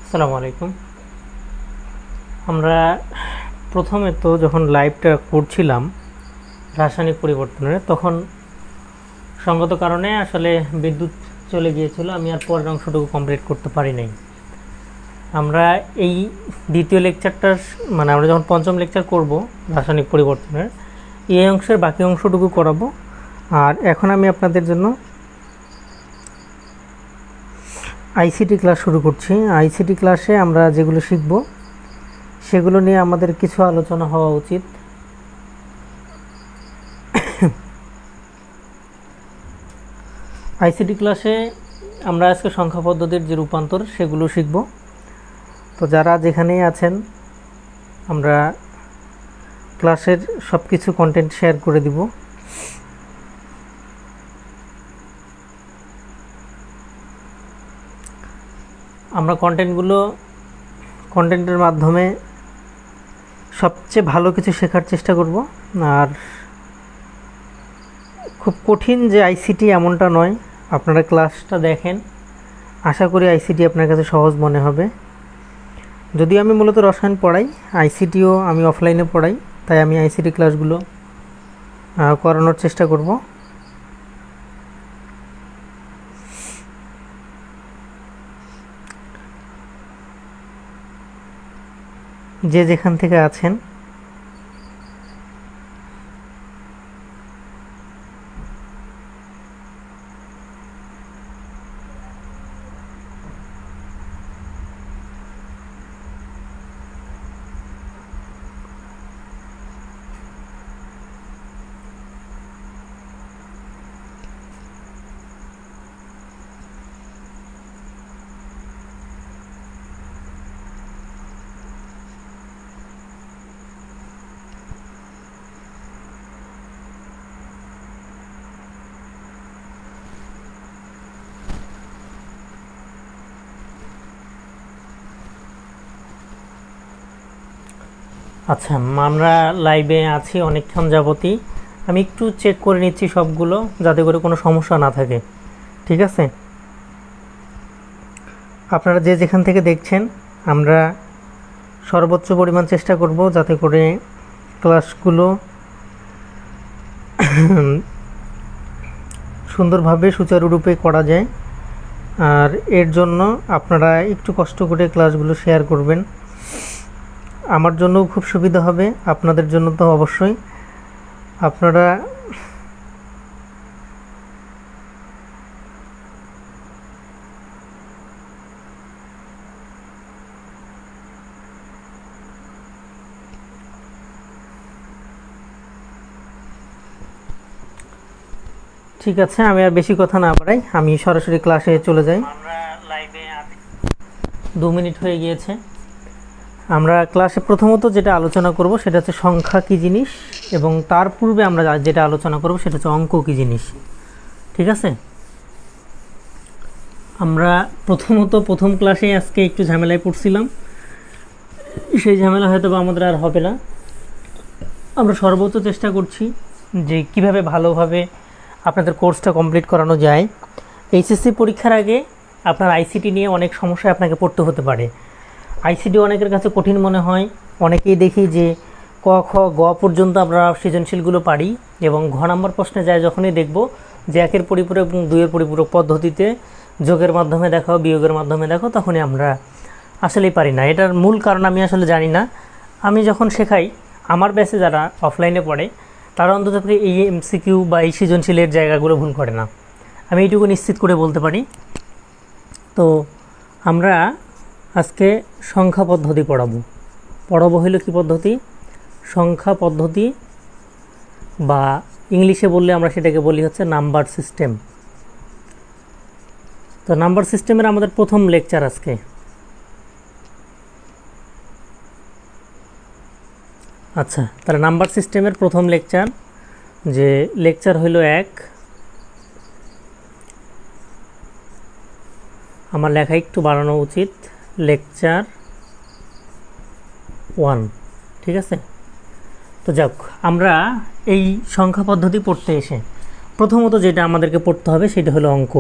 আসসালামু আলাইকুম। আমরা প্রথমে তো যখন লাইভটা করছিলাম রাসায়নিক পরিবর্তনের, তখন সঙ্গত কারণে আসলে বিদ্যুৎ চলে গিয়েছিল, আমি আর পরের অংশটুকু কমপ্লিট করতে পারি নাই। আমরা এই দ্বিতীয় লেকচারটার মানে আমরা যখন পঞ্চম লেকচার করব রাসায়নিক পরিবর্তনের, এই অংশের বাকি অংশটুকু করাবো। আর এখন আমি আপনাদের জন্য আইসিটি ক্লাস শুরু করছি। আইসিটি ক্লাসে আমরা যেগুলো শিখব সেগুলো নিয়ে আমাদের কিছু আলোচনা হওয়া উচিত। আইসিটি ক্লাসে আমরা আজকে সংখ্যা পদ্ধতির যে রূপান্তর সেগুলো শিখব। তো যারা যেখানেই আছেন, আমরা ক্লাসের সব কিছু কন্টেন্ট শেয়ার করে দিব। আমরা কন্টেন্টের মাধ্যমে সবচেয়ে ভালো কিছু শেখার চেষ্টা করব। আর খুব কঠিন যে আইসিটি এমনটা নয়, আপনারা ক্লাসটা দেখেন, আশা করি আইসিটি আপনার কাছে সহজ মনে হবে। যদিও আমি মূলত রসায়ন পড়াই, আইসিটিও আমি অফলাইনে পড়াই, তাই আমি আইসিটি ক্লাসগুলো করানোর চেষ্টা করব। যে যেখান থেকে আছেন আচ্ছা, আমরা লাইভে আছি অনেকক্ষণ যাবতই। আমি একটু চেক করে নিচ্ছি সবগুলো, যাতে করে কোনো সমস্যা না থাকে। ঠিক আছে, আপনারা যে যেখান থেকে দেখছেন, আমরা সর্বোচ্চ পরিমাণ চেষ্টা করব যাতে করে ক্লাসগুলো সুন্দরভাবে সুচারুরূপে করা যায়। আর এর জন্য আপনারা একটু কষ্ট করে ক্লাসগুলো শেয়ার করবেন। আমার জন্যও খুব সুবিধা হবে, আপনাদের জন্য তো অবশ্যই। আপনারা ঠিক আছে, আমি আর বেশি কথা না বাড়াই, আমি সরাসরি ক্লাসে চলে যাই। আমরা লাইভে 2 মিনিট হয়ে গিয়েছে। আমরা ক্লাসে প্রথমত যেটা আলোচনা করব সেটা হচ্ছে সংখ্যা কী জিনিস, এবং তার পূর্বে আমরা যেটা আলোচনা করব সেটা হচ্ছে অঙ্ক কী জিনিস। ঠিক আছে, আমরা প্রথম ক্লাসে আজকে একটু ঝামেলায় পড়ছিলাম, সেই ঝামেলা হয়তো বা আমাদের আর হবে না। আমরা সর্বোচ্চ চেষ্টা করছি যে কিভাবে ভালোভাবে আপনাদের কোর্সটা কমপ্লিট করানো যায়। এইচএসসি পরীক্ষার আগে আপনার আইসিটি নিয়ে অনেক সমস্যায় আপনাকে পড়তে হতে পারে। আইসিটি অনেকের কাছে কঠিন মনে হয়, অনেকেই দেখি যে ক খ গ পর্যন্ত আমরা সৃজনশীলগুলো পারি, এবং ঘ নম্বর প্রশ্নে যায় যখনই দেখব যে 1-এর পরিপূরক এবং 2-এর পরিপূরক পদ্ধতিতে যোগের মাধ্যমে দেখাও, বিয়োগের মাধ্যমে দেখো, তখনই আমরা আসলেই পারি না। এটার মূল কারণ আমি আসলে জানি না। আমি যখন শেখাই, আমার ব্যাচে যারা অফলাইনে পড়ে, তারা অন্তত এই এমসিকিউ বা এই সৃজনশীলের জায়গাগুলো ভুল করে না, আমি এইটুকু নিশ্চিত করে বলতে পারি। তো আমরা আজকে সংখ্যা পদ্ধতি পড়াবো হলো কি পদ্ধতি? সংখ্যা পদ্ধতি, বা ইংলিশে বললে আমরা সেটাকে বলি হচ্ছে নাম্বার সিস্টেম। তো নাম্বার সিস্টেমের আমাদের প্রথম লেকচার আজকে। আচ্ছা, তাহলে নাম্বার সিস্টেমের প্রথম লেকচার, যে লেকচার হইল 1। আমার লেখা একটু বাড়ানো উচিত, লেকচার 1। ঠিক আছে, তো যাক, আমরা এই সংখ্যা পদ্ধতি পড়তে এসে প্রথমত যেটা আমাদেরকে পড়তে হবে সেটা হলো অঙ্ক।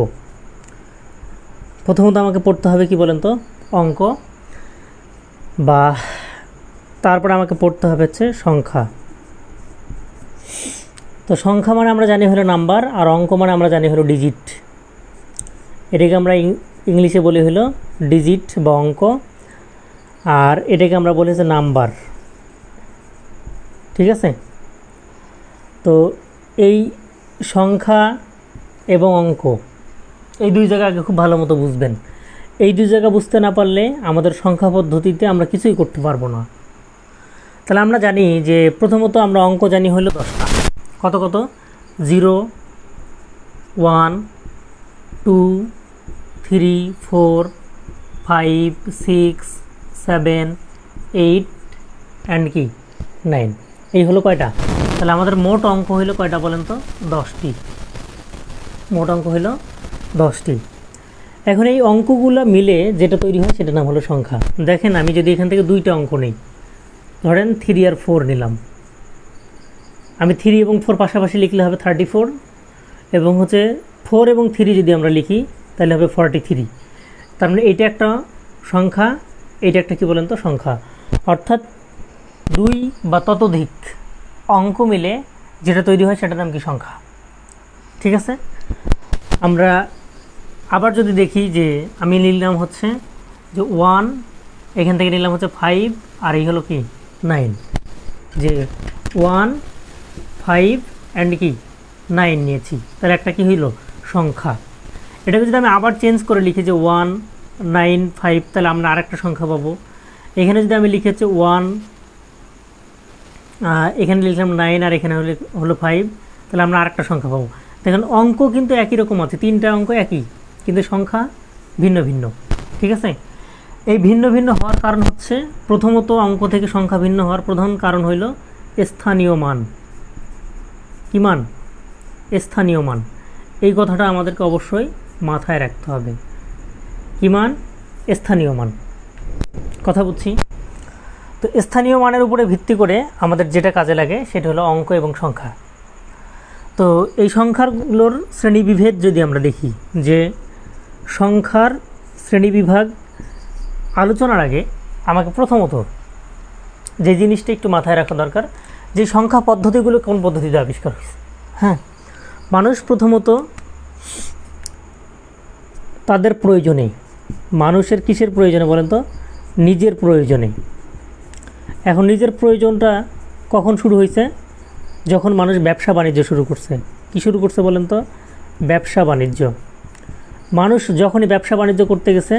প্রথমত আমাকে পড়তে হবে কি বলেন তো, অঙ্ক, বা তারপর আমাকে পড়তে হবে হচ্ছে সংখ্যা। তো সংখ্যা মানে আমরা জানি হলো নাম্বার, আর অঙ্ক মানে আমরা জানি হলো ডিজিট। এটাকে আমরা ইংলিশে বলি হলো ডিজিট বা অঙ্ক, আর এটাকে আমরা বলি হচ্ছে নাম্বার। ঠিক আছে? তো এই সংখ্যা এবং অঙ্ক এই দুই জায়গা আগে খুব ভালো মতো বুঝবেন। এই দুই জায়গা বুঝতে না পারলে আমাদের সংখ্যা পদ্ধতিতে আমরা কিছুই করতে পারবো না। তাহলে আমরা জানি যে প্রথমত আমরা অঙ্ক জানি হলো 10টা। কত কত? 0, 1, 2, 3, 4, 5, 6, 7, 8 অ্যান্ড কি 9। এই হলো কয়টা? তাহলে আমাদের মোট অঙ্ক হইলো কয়টা বলেন তো? 10টি। মোট অঙ্ক হইলো 10টি। এখন এই অঙ্কগুলো মিলে যেটা তৈরি হয় সেটা নাম হলো সংখ্যা। দেখেন আমি যদি এখান থেকে 2টা অঙ্ক নিই, ধরেন 3 আর 4 নিলাম, আমি 3 এবং 4 পাশাপাশি লিখলে হবে 34, এবং হচ্ছে 4 এবং 3 যদি আমরা লিখি তাহলে হবে 43। তার মানে এইটা একটা সংখ্যা, এইটা একটা কী বলেন তো সংখ্যা। অর্থাৎ 2 বা ততোধিক অঙ্ক মিলে যেটা তৈরি হয় সেটার নাম কি? সংখ্যা। ঠিক আছে? আমরা আবার যদি দেখি যে আমি নিলাম হচ্ছে যে 1, এখান থেকে নিলাম হচ্ছে 5, আর এই হলো কি 9, যে 1, 5 অ্যান্ড কি 9 নিয়েছি, তাহলে একটা কি হইল? সংখ্যা। এটাকে যদি আমি আবার চেঞ্জ করে লিখি যে 1, 9, 5, তাহলে আমরা আরেকটা সংখ্যা পাবো। এখানে যদি আমি লিখি হচ্ছে 1, এখানে লিখলাম 9, আর এখানে হলো 5, তাহলে আমরা আরেকটা সংখ্যা পাবো। দেখেন অঙ্ক কিন্তু একই রকম আছে, 3টা অঙ্ক একই, কিন্তু সংখ্যা ভিন্ন ভিন্ন। ঠিক আছে? এই ভিন্ন ভিন্ন হওয়ার কারণ হচ্ছে, প্রথমত অঙ্ক থেকে সংখ্যা ভিন্ন হওয়ার প্রধান কারণ হইল স্থানীয় মান। কি মান? স্থানীয় মান। এই কথাটা আমাদেরকে অবশ্যই মাথায় রাখতে হবে। কি মান? স্থানীয় মান। কথা বুঝছি? তো স্থানীয় মানের উপরে ভিত্তি করে আমাদের যেটা কাজে লাগে সেটা হলো অঙ্ক এবং সংখ্যা। তো এই সংখ্যাগুলোর শ্রেণীবিভেদ যদি আমরা দেখি, যে সংখ্যার শ্রেণীবিভাগ আলোচনার আগে আমাকে প্রথমত যে জিনিসটা একটু মাথায় রাখা দরকার, যে সংখ্যা পদ্ধতিগুলো কোন পদ্ধতিতে আবিষ্কার হয়েছে। হ্যাঁ, মানুষ প্রথমত তাদের প্রয়োজনে, মানুষের কিসের প্রয়োজনে বলেন তো? নিজের প্রয়োজনে। এখন নিজের প্রয়োজনটা কখন শুরু হয়েছে? যখন মানুষ ব্যবসা বাণিজ্য শুরু করছে। কি শুরু করছে বলেন তো? ব্যবসা বাণিজ্য। মানুষ যখনই ব্যবসা বাণিজ্য করতে গেছে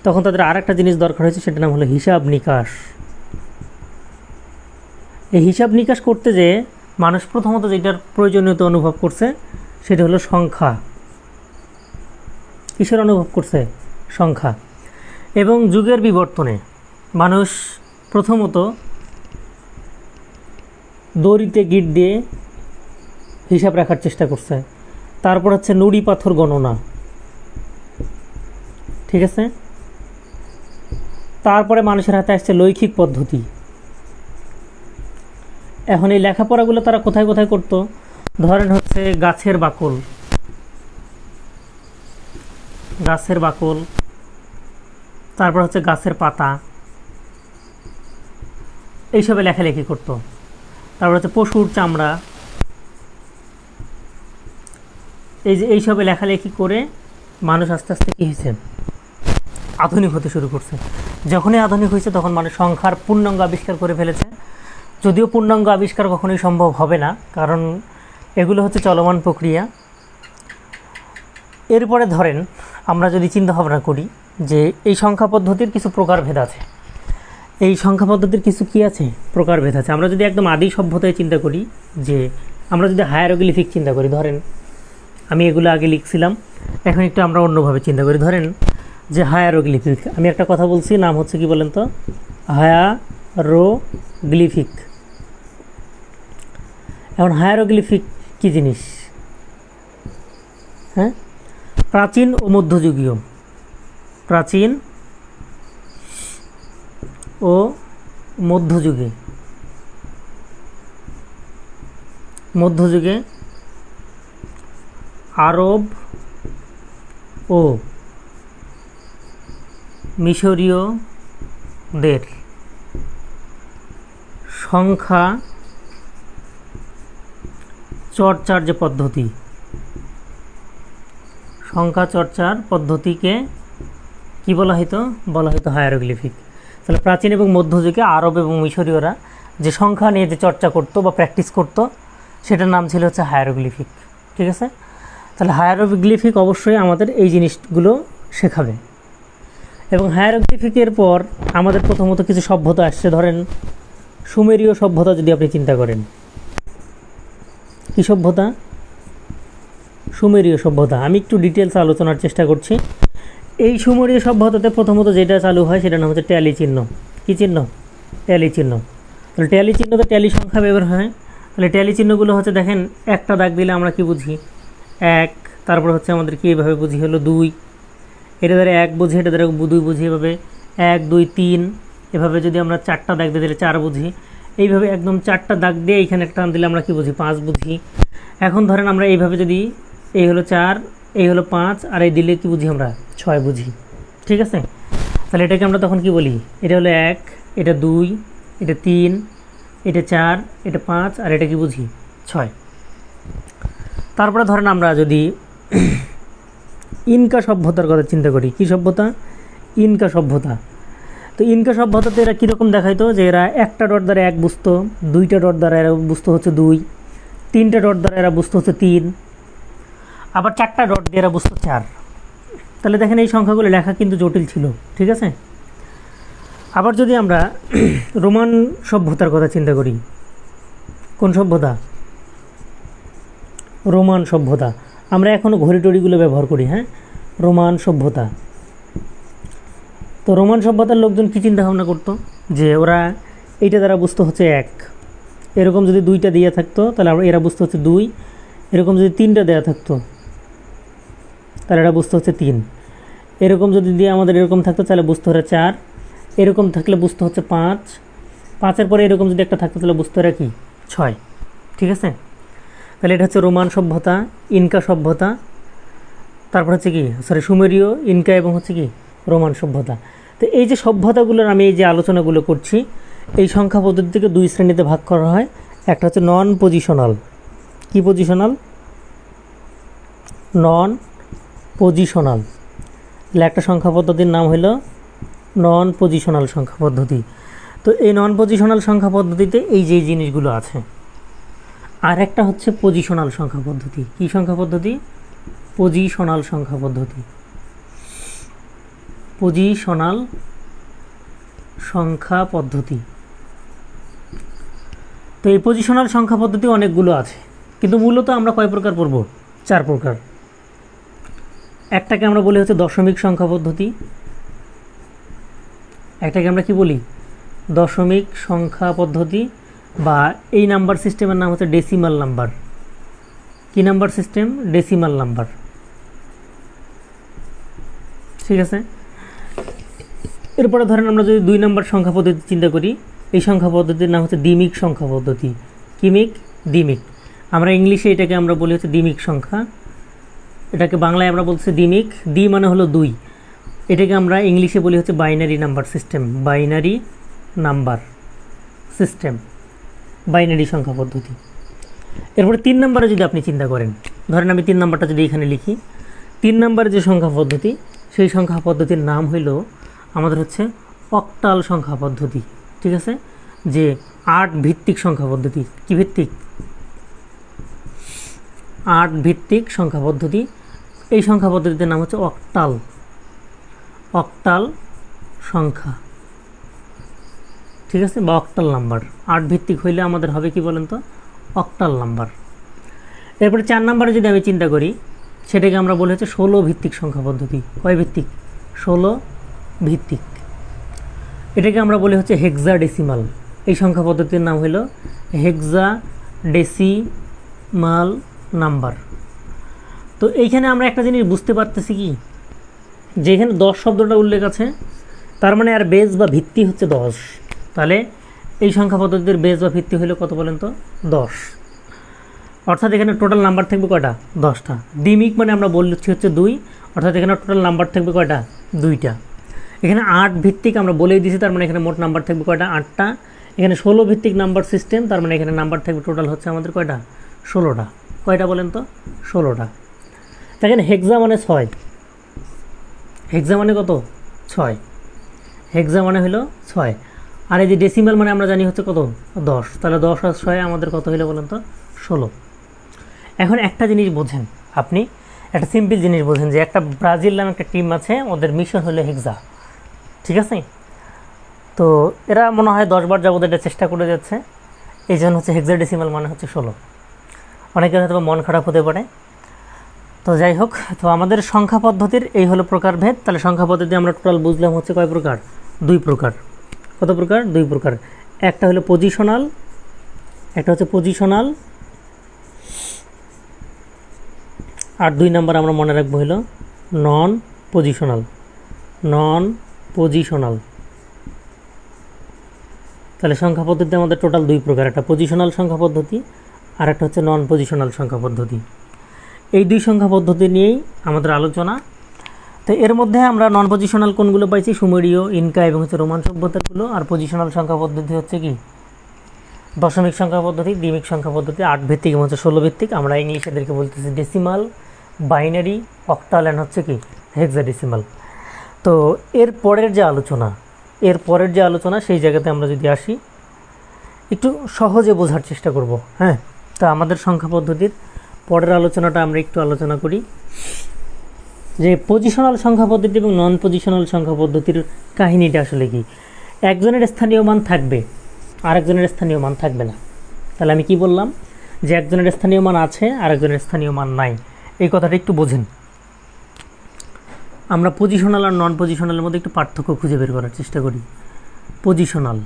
তখন তাদের আর একটা জিনিস দরকার হয়েছে, সেটার নাম হলো হিসাব নিকাশ। এই হিসাব নিকাশ করতে যেয়ে মানুষ প্রথমত যেটার প্রয়োজনীয়তা অনুভব করছে সেটা হলো সংখ্যা। কিসের অনুভব করছে? সংখ্যা। এবং যুগের বিবর্তনে মানুষ প্রথমত দড়িতে গিট দিয়ে হিসাব রাখার চেষ্টা করছে। তারপর হচ্ছে নুড়ি পাথর গণনা। ঠিক আছে? তারপরে মানুষের হাতে আসছে লৈখিক পদ্ধতি। এখন এই লেখাপড়াগুলো তারা কোথায় কোথায় করতো? ধরেন হচ্ছে গাছের বাকল, গাছের বাকল, তারপর হচ্ছে গাছের পাতা, এইসবে লেখালেখি করতো। তারপর হচ্ছে পশুর চামড়া, এই যে এইসবে লেখালেখি করে মানুষ আস্তে আস্তে কী হয়েছে? আধুনিক হতে শুরু করছে। যখনই আধুনিক হয়েছে তখন মানুষ সংখ্যার পূর্ণাঙ্গ আবিষ্কার করে ফেলেছে। যদিও পূর্ণাঙ্গ আবিষ্কার কখনোই সম্ভব হবে না, কারণ এগুলো হচ্ছে চলমান প্রক্রিয়া। এরপরে ধরেন আমরা যদি চিন্তা ভাবনা করি যে এই সংখ্যা পদ্ধতির কিছু প্রকারভেদ আছে। এই সংখ্যা পদ্ধতির কিছু কি আছে? প্রকারভেদ আছে। আমরা যদি একদম আদি সভ্যতায় চিন্তা করি, যে আমরা যদি হায়ারোগ্লিফিক চিন্তা করি, ধরেন আমি এগুলো আগে লিখছিলাম, এখন একটু আমরা অন্যভাবে চিন্তা করি। ধরেন যে হায়ারোগ্লিফিক, আমি একটা কথা বলছি, নাম হচ্ছে কি বলেন তো? হায়ারোগ্লিফিক। এখন হায়ারোগ্লিফিক কি জিনিস? হ্যাঁ, প্রাচীন ও মধ্যযুগীয়, প্রাচীন ও মধ্যযুগে, মধ্যযুগে আরব ও মিশরীয়দের সংখ্যা চর্চার যে পদ্ধতি, সংখ্যা চর্চার পদ্ধতিকে কি বলা হতো? বলা হতো হায়ারোগ্লিফিক। তাহলে প্রাচীন এবং মধ্যযুগে আরব এবং মিশরীয়রা যে সংখ্যা নিয়ে যে চর্চা করতো বা প্র্যাকটিস করতো সেটার নাম ছিল হচ্ছে হায়ারোগ্লিফিক। ঠিক আছে? তাহলে হায়ারোগ্লিফিক অবশ্যই আমাদের এই জিনিসগুলো শেখাবে। এবং হায়ারোগ্লিফিকের পর আমাদের প্রথমত কিছু সভ্যতা আসছে। ধরেন সুমেরীয় সভ্যতা যদি আপনি চিন্তা করেন, কী সভ্যতা? সুমেরীয় সভ্যতা। আমি একটু ডিটেলস আলোচনার চেষ্টা করছি। এই সুমেরীয় সভ্যতাতে প্রথমত যেটা চালু হয় সেটার নাম হচ্ছে ট্যালি চিহ্ন। কী চিহ্ন? ট্যালি চিহ্ন। তাহলে ট্যালি চিহ্নতে ট্যালি সংখ্যা ব্যবহার হয়। তাহলে ট্যালি চিহ্নগুলো হচ্ছে দেখেন, একটা দাগ দিলে আমরা কি বুঝি? এক। তারপর হচ্ছে আমাদের কি এভাবে বুঝি হলো দুই, এটা দ্বারা এক বুঝি, এটা দ্বারা দুই বুঝি, এভাবে এক দুই তিন, এভাবে যদি আমরা চারটা দাগ দিয়ে দিলে চার বুঝি, এইভাবে একদম চারটা দাগ দিয়ে এইখানে একটা টান দিলে আমরা কি বুঝি? পাঁচ বুঝি। এখন ধরেন আমরা এইভাবে যদি, এই হলো চার, এই হলো পাঁচ, আর এই দিলে কি বুঝি? আমরা ছয় বুঝি। ঠিক আছে? তাহলে এটাকে আমরা তখন কি বলি? এটা হলো এক, এটা দুই, এটা তিন, এটা চার, এটা পাঁচ, আর এটা কি বুঝি? ছয়। তারপরে ধরেন আমরা যদি ইনকা সভ্যতার কথা চিন্তা করি, কি সভ্যতা? ইনকা সভ্যতা। তো ইনকা সভ্যতাতে এরা কীরকম দেখাইতো? যে এরা একটা ডট দ্বারা এক বুঝতো, দুইটা ডট দ্বারা এরা বুঝতো হচ্ছে দুই, তিনটা ডট দ্বারা এরা বুঝতো হচ্ছে তিন, আবার চারটা ডট দিয়ে এরা বুঝতো চার। তাহলে দেখেন এই সংখ্যাগুলো লেখা কিন্তু জটিল ছিল। ঠিক আছে? আবার যদি আমরা রোমান সভ্যতার কথা চিন্তা করি, কোন সভ্যতা? রোমান সভ্যতা। আমরা এখনও ঘড়ি টড়িগুলো ব্যবহার করি। হ্যাঁ, রোমান সভ্যতা। তো রোমান সভ্যতার লোকজন কী চিন্তা ভাবনা করতো? যে ওরা এইটা দ্বারা বুঝতো হচ্ছে এক, এরকম যদি দুইটা দিয়ে থাকতো তাহলে এরা বুঝতো হচ্ছে দুই, এরকম যদি তিনটা দেওয়া থাকতো তাহলে এরা বুঝতে হচ্ছে তিন, এরকম যদি দিয়ে আমাদের এরকম থাকতো তাহলে বুঝতে হচ্ছে চার, এরকম থাকলে বুঝতে হচ্ছে পাঁচ, পাঁচের পরে এরকম যদি একটা থাকতো তাহলে বুঝতে হচ্ছে কি? ছয়। ঠিক আছে? তাহলে এটা হচ্ছে রোমান সভ্যতা, ইনকা সভ্যতা, তারপর হচ্ছে কি সুমেরীয়, ইনকা এবং হচ্ছে কি রোমান সভ্যতা। তো এই যে সভ্যতাগুলোর আমি এই যে আলোচনাগুলো করছি, এই সংখ্যা পদ্ধতিকে দুই শ্রেণীতে ভাগ করা হয়। একটা হচ্ছে নন পজিশনাল। কি পজিশনাল? নন পজিশনাল। তাহলে একটা সংখ্যা পদ্ধতির নাম হলো নন পজিশনাল সংখ্যা পদ্ধতি। তো এই নন পজিশনাল সংখ্যা পদ্ধতিতে এই যে জিনিসগুলো আছে। আর একটা হচ্ছে পজিশনাল সংখ্যা পদ্ধতি। কি সংখ্যা পদ্ধতি? পজিশনাল সংখ্যা পদ্ধতি। পজিশনাল সংখ্যা পদ্ধতি। তো এই পজিশনাল সংখ্যা পদ্ধতি অনেকগুলো আছে, কিন্তু মূলত আমরা কয় প্রকার পড়ব? চার প্রকার। একটাকে আমরা বলি হচ্ছে দশমিক সংখ্যা পদ্ধতি, একটাকে আমরা কি বলি? দশমিক সংখ্যা পদ্ধতি, বা এই নাম্বার সিস্টেমের নাম হচ্ছে ডেসিমাল নাম্বার। কি নাম্বার সিস্টেম? Decimal number. ঠিক আছে? এরপরে ধরেন আমরা যদি দুই নাম্বার সংখ্যা পদ্ধতি চিন্তা করি, এই সংখ্যা পদ্ধতির নাম হচ্ছে দ্বিমিক সংখ্যা পদ্ধতি। কিমিক? দ্বিমিক। আমরা ইংলিশে এটাকে আমরা বলি হচ্ছে দ্বিমিক সংখ্যা, এটাকে বাংলায় আমরা বলছি দ্বিমিক। দ্বি মানে হলো দুই, এটাকে আমরা ইংলিশে বলি হচ্ছে binary number system. Binary number system, binary সংখ্যা পদ্ধতি। এরপরে তিন নম্বরে যদি আপনি চিন্তা করেন, ধরেন আমি তিন নম্বরটা যদি এখানে লিখি, তিন নম্বরে যে সংখ্যা পদ্ধতি, সেই সংখ্যা পদ্ধতির নাম হইল আমাদের হচ্ছে অক্টাল সংখ্যা পদ্ধতি। ঠিক আছে? যে 8 ভিত্তিক সংখ্যা পদ্ধতি। কি ভিত্তিক? 8 ভিত্তিক সংখ্যা পদ্ধতি। এই সংখ্যা পদ্ধতির নাম হচ্ছে অক্টাল। অক্টাল সংখ্যা। ঠিক আছে? বা অক্টাল নাম্বার। 8 ভিত্তিক হইলে আমাদের হবে কি বলেন তো? Octal number. এরপরে 4 নম্বরে যদি আমি চিন্তা করি, সেটাকে আমরা বলি হচ্ছে 16 ভিত্তিক সংখ্যা পদ্ধতি। কয় ভিত্তিক? 16 ভিত্তিক। এটাকে আমরা বলি হচ্ছে হেক্সাডেসিমাল। এই সংখ্যা পদ্ধতির নাম হলো হেক্সাডেসিমাল নাম্বার। তো এইখানে আমরা একটা জিনিস বুঝতে পারতেছি কি, যে এখানে 10 শব্দটা উল্লেখ আছে, তার মানে আর বেস বা ভিত্তি হচ্ছে 10। তাহলে এই সংখ্যা পদ্ধতির বেস বা ভিত্তি হলো কত বলেন তো? 10। অর্থাৎ এখানে টোটাল নাম্বার থাকবে কয়টা? 10টা। দ্বিমিক মানে আমরা বলছি হচ্ছে 2, অর্থাৎ এখানে টোটাল নাম্বার থাকবে কয়টা? 2টা। এখানে 8 ভিত্তিক আমরা বলেই দিয়েছি, তার মানে এখানে মোট নাম্বার থাকবে কয়টা? 8টা। এখানে 16 ভিত্তিক নাম্বার সিস্টেম, তার মানে এখানে নাম্বার থাকবে টোটাল হচ্ছে আমাদের কয়টা? 16টা। কয়টা বলেন তো? 16টা। দেখেন হেক্সা মানে 6, হেক্সা মানে কত? 6, হেক্সা মানে হলো 6। আর এই যে ডেসিমাল মানে আমরা জানি হচ্ছে কত? 10। তাহলে 10 আর 6 আমাদের কত হলো বলেন তো? 16। এখন একটা জিনিস বোঝেন, আপনি একটা সিম্পল জিনিস বোঝেন যে একটা ব্রাজিল নামে একটা টিম আছে, ওদের মিশন হলো হেক্সা, ঠিক আছে? তো এরা মনে হয় 10 বার যাবত এটা চেষ্টা করে যাচ্ছে, এই জন্য হচ্ছে হেক্সাডেসিমাল মানে হচ্ছে 16। অনেকের হয়তো মন খারাপ হতে পারে। তো যাই হোক, তো আমাদের সংখ্যা পদ্ধতির এই হলো প্রকারভেদ। তাহলে সংখ্যা পদ্ধতি আমরা টোটাল বুঝলাম হচ্ছে কয় প্রকার? 2 প্রকার। কত প্রকার? 2 প্রকার। একটা হলো পজিশনাল, একটা হচ্ছে পজিশনাল, আর 2 নাম্বার আমরা মনে রাখবো হলো নন পজিশনাল। নন পজিশনাল। তাহলে সংখ্যা পদ্ধতি আমাদের টোটাল 2 প্রকার, একটা পজিশনাল সংখ্যা পদ্ধতি আর একটা হচ্ছে নন পজিশনাল সংখ্যা পদ্ধতি। এই 2 সংখ্যা পদ্ধতি নিয়েই আমাদের আলোচনা। তো এর মধ্যে আমরা নন পজিশনাল কোনগুলো পাইছি? সুমেরীয়, ইনকা এবং হচ্ছে রোমান সভ্যতাগুলো। আর পজিশনাল সংখ্যা পদ্ধতি হচ্ছে কি? দশমিক সংখ্যা পদ্ধতি, দ্বিমিক সংখ্যা পদ্ধতি, 8 ভিত্তিক এবং হচ্ছে 16 ভিত্তিক। আমরা ইংলিশে এদেরকে বলতেছি ডেসিমাল, বাইনারি, অক্টাল অ্যান্ড হচ্ছে কি হেক্সাডেসিমাল। তো এর পরের যে আলোচনা সেই জায়গাতে আমরা যদি আসি, একটু সহজে বোঝার চেষ্টা করব। হ্যাঁ, তা আমাদের সংখ্যা পদ্ধতির পরের আলোচনাটা আমরা একটু আলোচনা করি যে পজিশনাল সংখ্যা পদ্ধতি এবং নন পজিশনাল সংখ্যা পদ্ধতির কাহিনীটা আসলে কি। একজনের স্থানীয় মান থাকবে, আরেকজনের স্থানীয় মান থাকবে না। তাহলে আমি কি বললাম? যে একজনের স্থানীয় মান আছে, আরেকজনের স্থানীয় মান নাই। এই কথাটা একটু বোঝেন। আমরা পজিশনাল আর নন পজিশনালের মধ্যে একটু পার্থক্য খুঁজে বের করার চেষ্টা করি। পজিশনাল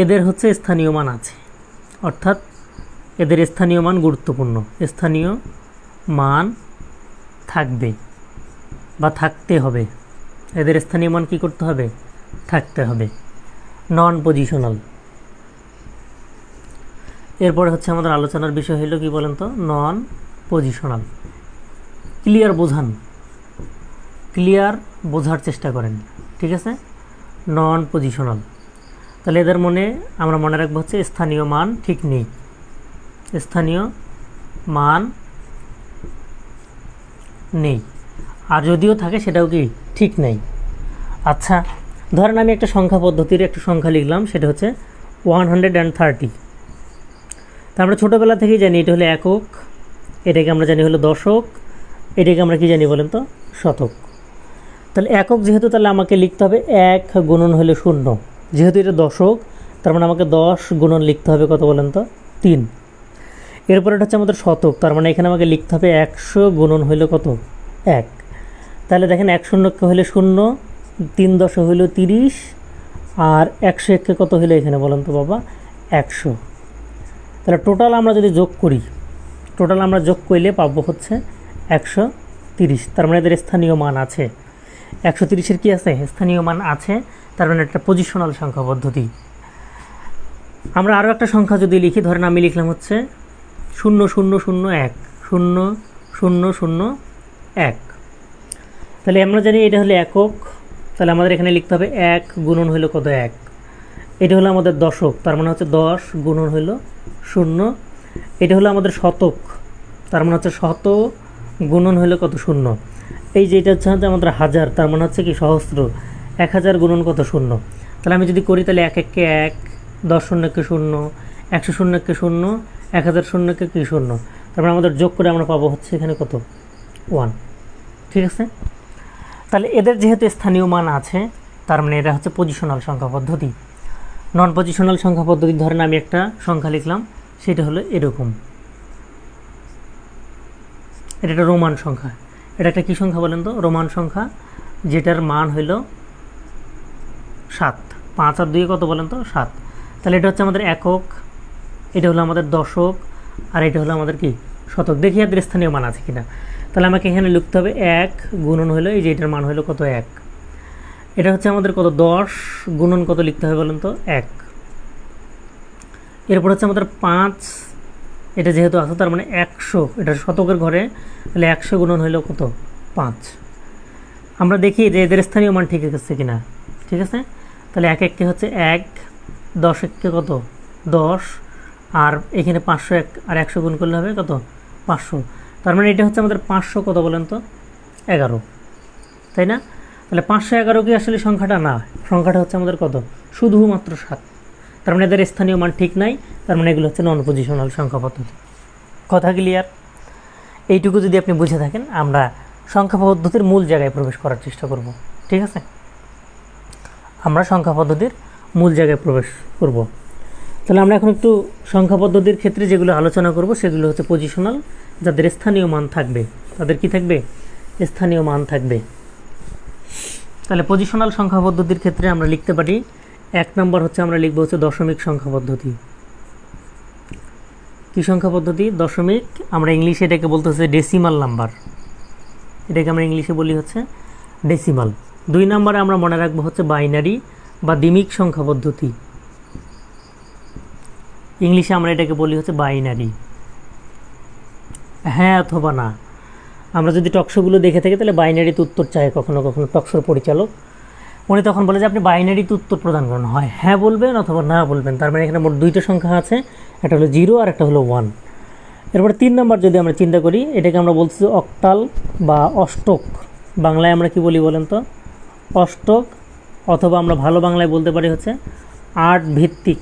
এদের হচ্ছে স্থানীয় মান আছে, অর্থাৎ এদের স্থানীয় মান গুরুত্বপূর্ণ। স্থানীয় মান থাকবে বা থাকতে হবে, এদের স্থানীয় মান কী করতে হবে? থাকতে হবে। নন পজিশনাল। এরপরে হচ্ছে আমাদের আলোচনার বিষয় হলো কি বলেন তো? নন পজিশনাল। ক্লিয়ার বোঝার চেষ্টা করেন, ঠিক আছে? নন পজিশনাল। তাহলে এদের আমরা মনে রাখবো হচ্ছে স্থানীয় মান ঠিক নেই, স্থানীয় মান নেই, আর যদিও থাকে সেটাও কি ঠিক নেই। আচ্ছা, ধরেন আমি একটা সংখ্যা পদ্ধতির একটা সংখ্যা লিখলাম, সেটা হচ্ছে 130। তা আমরা ছোটোবেলা থেকেই জানি এটা হলো একক, এটাকে আমরা জানি হলো দশক, এটাকে আমরা কি জানি বলেন তো? শতক। তাহলে একক যেহেতু, তাহলে আমাকে লিখতে হবে 1 গুণন হলো 0। যেহেতু এটা দশক, তার মানে আমাকে 10 গুণন লিখতে হবে কত বলেন তো? 3। এরপর এটা হচ্ছে আমাদের শতক, তার মানে এখানে আমাকে লিখতে হবে 100 গুণন হইল কত? 1। তাহলে দেখেন 1 শূন্যকে হইলে 0, 3 10 হইল 30, আর 101কে কত হইলো এখানে বলেন তো বাবা? 100। তাহলে টোটাল আমরা যদি যোগ করি, যোগ করলে পাবো হচ্ছে 130। তার মানে এদের স্থানীয় মান আছে। 130-এর কি আছে? স্থানীয় মান আছে। তার মানে একটা পজিশনাল সংখ্যা পদ্ধতি। আমরা আরও একটা সংখ্যা যদি লিখি, ধরেন আমি লিখলাম হচ্ছে 0001, 0001। তাহলে আমরা জানি এটা হলো একক, তাহলে আমাদের এখানে লিখতে হবে 1 গুণন হইল কত? 1। এটা হলো আমাদের দশক, তার মানে হচ্ছে 10 গুণন হইল 0। এটা হলো আমাদের শতক, তার মানে হচ্ছে 100 গুণন হইল কত? 0। এই যে এটা হচ্ছে আমাদের হাজার, তার মানে হচ্ছে কি সহস্র, 1000 গুণন কত? 0। তাহলে আমি যদি করি, তাহলে 1 1কে 1, 10 শূন্যকে 0, 100 শূন্যকে 0, 1000 শূন্যকে কি 0। তারপরে আমাদের যোগ করে আমরা পাবো হচ্ছে এখানে কত? 1। ঠিক আছে? তাহলে এদের যেহেতু স্থানীয় মান আছে, তার মানে এটা হচ্ছে পজিশনাল সংখ্যা পদ্ধতি। নন পজিশনাল সংখ্যা পদ্ধতি, ধরেন আমি একটা সংখ্যা লিখলাম, সেটা হলো এরকম। এটা একটা রোমান সংখ্যা। এটা একটা কী সংখ্যা বলেন তো? রোমান সংখ্যা, যেটার মান হইল 7। 5 আর 2 কত বলেন তো? 7। তাহলে এটা হচ্ছে আমাদের একক, এটা হলো আমাদের দশক, আর এটা হলো আমাদের কি? শতক। দেখি এদের স্থানীয় মান আছে কিনা। তাহলে আমাকে এখানে লিখতে হবে 1 গুণন হলো, এই যে এটার মান হলো কত? 1। এটা হচ্ছে আমাদের কত? 10 গুণন কত লিখতে হবে বলেন তো? 1। এরপর হচ্ছে আমাদের 5 এটা যেহেতু আছে তার মানে 100, এটা শতকের ঘরে, তাহলে 100 গুণন হইল কত? 5। আমরা দেখি যে এদের স্থানীয় মান ঠিক আছে কিনা। ঠিক আছে, তাহলে 1 1 হচ্ছে 1, 10 1 কত? 10, আর এখানে 500 আর 100 গুণ করলে হবে কত? 500। তার মানে এটা হচ্ছে আমাদের 500 কত বলেন তো? 11, তাই না? তাহলে 511 কি আসলে সংখ্যাটা? না, সংখ্যাটা হচ্ছে আমাদের কত? শুধুমাত্র 7। তার মানে এদের স্থানীয় মান ঠিক নাই, তার মানে এগুলো হচ্ছে নন পজিশনাল সংখ্যা পদ্ধতি। কথা ক্লিয়ার? এইটুকু যদি আপনি বুঝে থাকেন, আমরা সংখ্যা পদ্ধতির মূল জায়গায় প্রবেশ করার চেষ্টা করব। ঠিক আছে, আমরা সংখ্যা পদ্ধতির মূল জায়গায় প্রবেশ করব। তাহলে আমরা এখন একটু সংখ্যা পদ্ধতির ক্ষেত্রে যেগুলো আলোচনা করব সেগুলো হচ্ছে পজিশনাল, যাদের স্থানীয় মান থাকবে। তাদের কি থাকবে? স্থানীয় মান থাকবে। তাহলে পজিশনাল সংখ্যা পদ্ধতির ক্ষেত্রে আমরা লিখতে পারি 1 নম্বর হচ্ছে আমরা লিখব হচ্ছে দশমিক সংখ্যা পদ্ধতি। কি সংখ্যা পদ্ধতি? দশমিক। আমরা ইংলিশে এটাকে বলতে হচ্ছে ডেসিমাল নাম্বার, এটাকে আমরা ইংলিশে বলি হচ্ছে ডেসিমাল। 2 নম্বরে আমরা মনে রাখবো হচ্ছে বাইনারি বা দ্বিমিক সংখ্যা পদ্ধতি, ইংলিশে আমরা এটাকে বলি হচ্ছে বাইনারি। হ্যাঁ অথবা না, আমরা যদি টকশোগুলো দেখে থাকি তাহলে বাইনারিতে উত্তর চায় কখনো কখনো টকশোর পরিচালক, উনি তখন বলে যে আপনি বাইনারিতে উত্তর প্রদান করেন, হয় হ্যাঁ বলবেন অথবা না বলবেন। তার মানে এখানে মোট 2টা সংখ্যা আছে, একটা হলো 0 আর একটা হলো 1। এরপরে 3 নম্বর যদি আমরা চিন্তা করি, এটাকে আমরা বলছি অক্টাল বা অষ্টক। বাংলায় আমরা কি বলি বলেন তো? অষ্টক, অথবা আমরা ভালো বাংলায় বলতে পারি হচ্ছে 8 ভিত্তিক,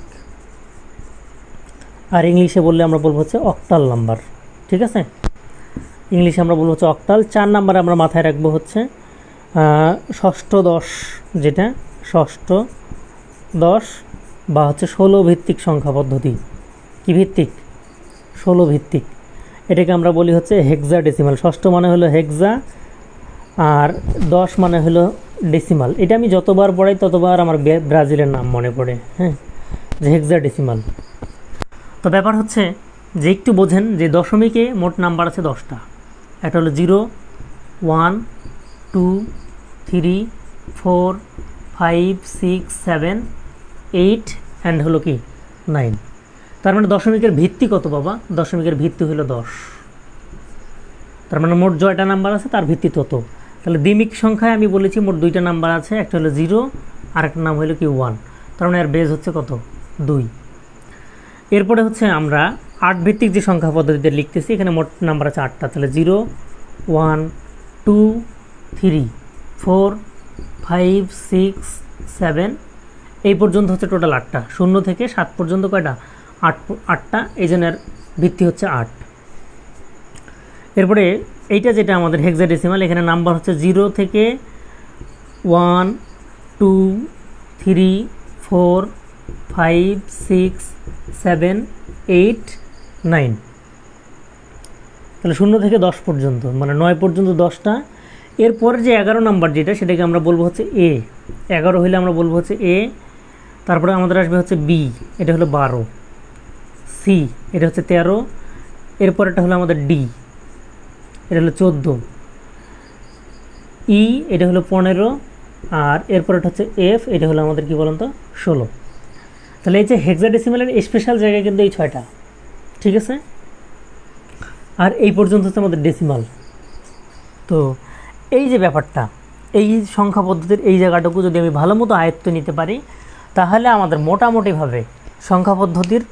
আর ইংলিশে বললে আমরা বলবো হচ্ছে অক্টাল নাম্বার। ঠিক আছে, ইংলিশে আমরা বলবো হচ্ছে অক্টাল। 4 নম্বরে আমরা মাথায় রাখবো হচ্ছে ষষ্ঠদশ, যেটা ষষ্ঠদশ বা হচ্ছে 16 ভিত্তিক সংখ্যা পদ্ধতি। কি ভিত্তিক? 16 ভিত্তিক। এটাকে আমরা বলি হচ্ছে হেক্সা ডেসিমাল। ষষ্ঠ মানে হলো হেক্সা, আর 10 মানে হলো ডেসিমাল। এটা আমি যতবার পড়াই ততবার আমার ব্রাজিলের নাম মনে পড়ে, হ্যাঁ, যে হেক্সা ডেসিমাল। তো ব্যাপার হচ্ছে যে একটু বোঝেন যে দশমিকে মোট নাম্বার আছে 10টা। একটা হলো 0, 1, 2, 3, 4, 5, 6, 7, 8 অ্যান্ড হলো কি 9। তার মানে দশমিকের ভিত্তি কত বাবা? দশমিকের ভিত্তি হলো 10। তার মানে মোট জয়টা নাম্বার আছে তার ভিত্তি তত। তাহলে দ্বিমিক সংখ্যায় আমি বলেছি মোট 2টা নাম্বার আছে, একটা হলো 0 আর একটা নাম হলো কি 1। তার মানে এর বেজ হচ্ছে কত? 2। এরপরে হচ্ছে আমরা 8 ভিত্তিক যে সংখ্যা পদ্ধতিতে লিখতেছি, এখানে মোট নাম্বার আছে 8টা। তাহলে 0, 1, 2, 3, 4, 5, 6, 7 এই পর্যন্ত হচ্ছে টোটাল 8টা। 0 থেকে 7 পর্যন্ত কয়টা? 8টা। এই জন্যের ভিত্তি হচ্ছে 8। এরপরে এইটা যেটা আমাদের হেক্সাডেসিমাল, এখানে নাম্বার হচ্ছে 0 থেকে 1, 2, 3, 4, 5, 6, 7, 8, 9। তাহলে 0 থেকে 10 পর্যন্ত, মানে 9 পর্যন্ত 10টা। এরপরে যে 11 নাম্বার যেটা, সেটাকে আমরা বলবো হচ্ছে এ। 11 হইলে আমরা বলবো হচ্ছে এ। তারপরে আমাদের আসবে হচ্ছে বি, এটা হলো 12। সি, এটা হচ্ছে 13। এরপরেটা হলো আমাদের ডি, এটা হলো 14। ই, এটা হলো 15। আর এরপরেটা হচ্ছে এফ, এটা হলো আমাদের কি বলেন তো 16। তাহলে এই যে হেক্সাডেসিমালের স্পেশাল জায়গায় কিন্তু এই 6টা। ঠিক আছে, আর এই পর্যন্ত হচ্ছে আমাদের ডেসিমাল। তো এই যে ব্যাপারটা, এই সংখ্যা পদ্ধতির এই জায়গাটুকু যদি আমি ভালো মতো আয়ত্ত নিতে পারি, তাহলে আমাদের মোটামুটিভাবে সংখ্যা পদ্ধতির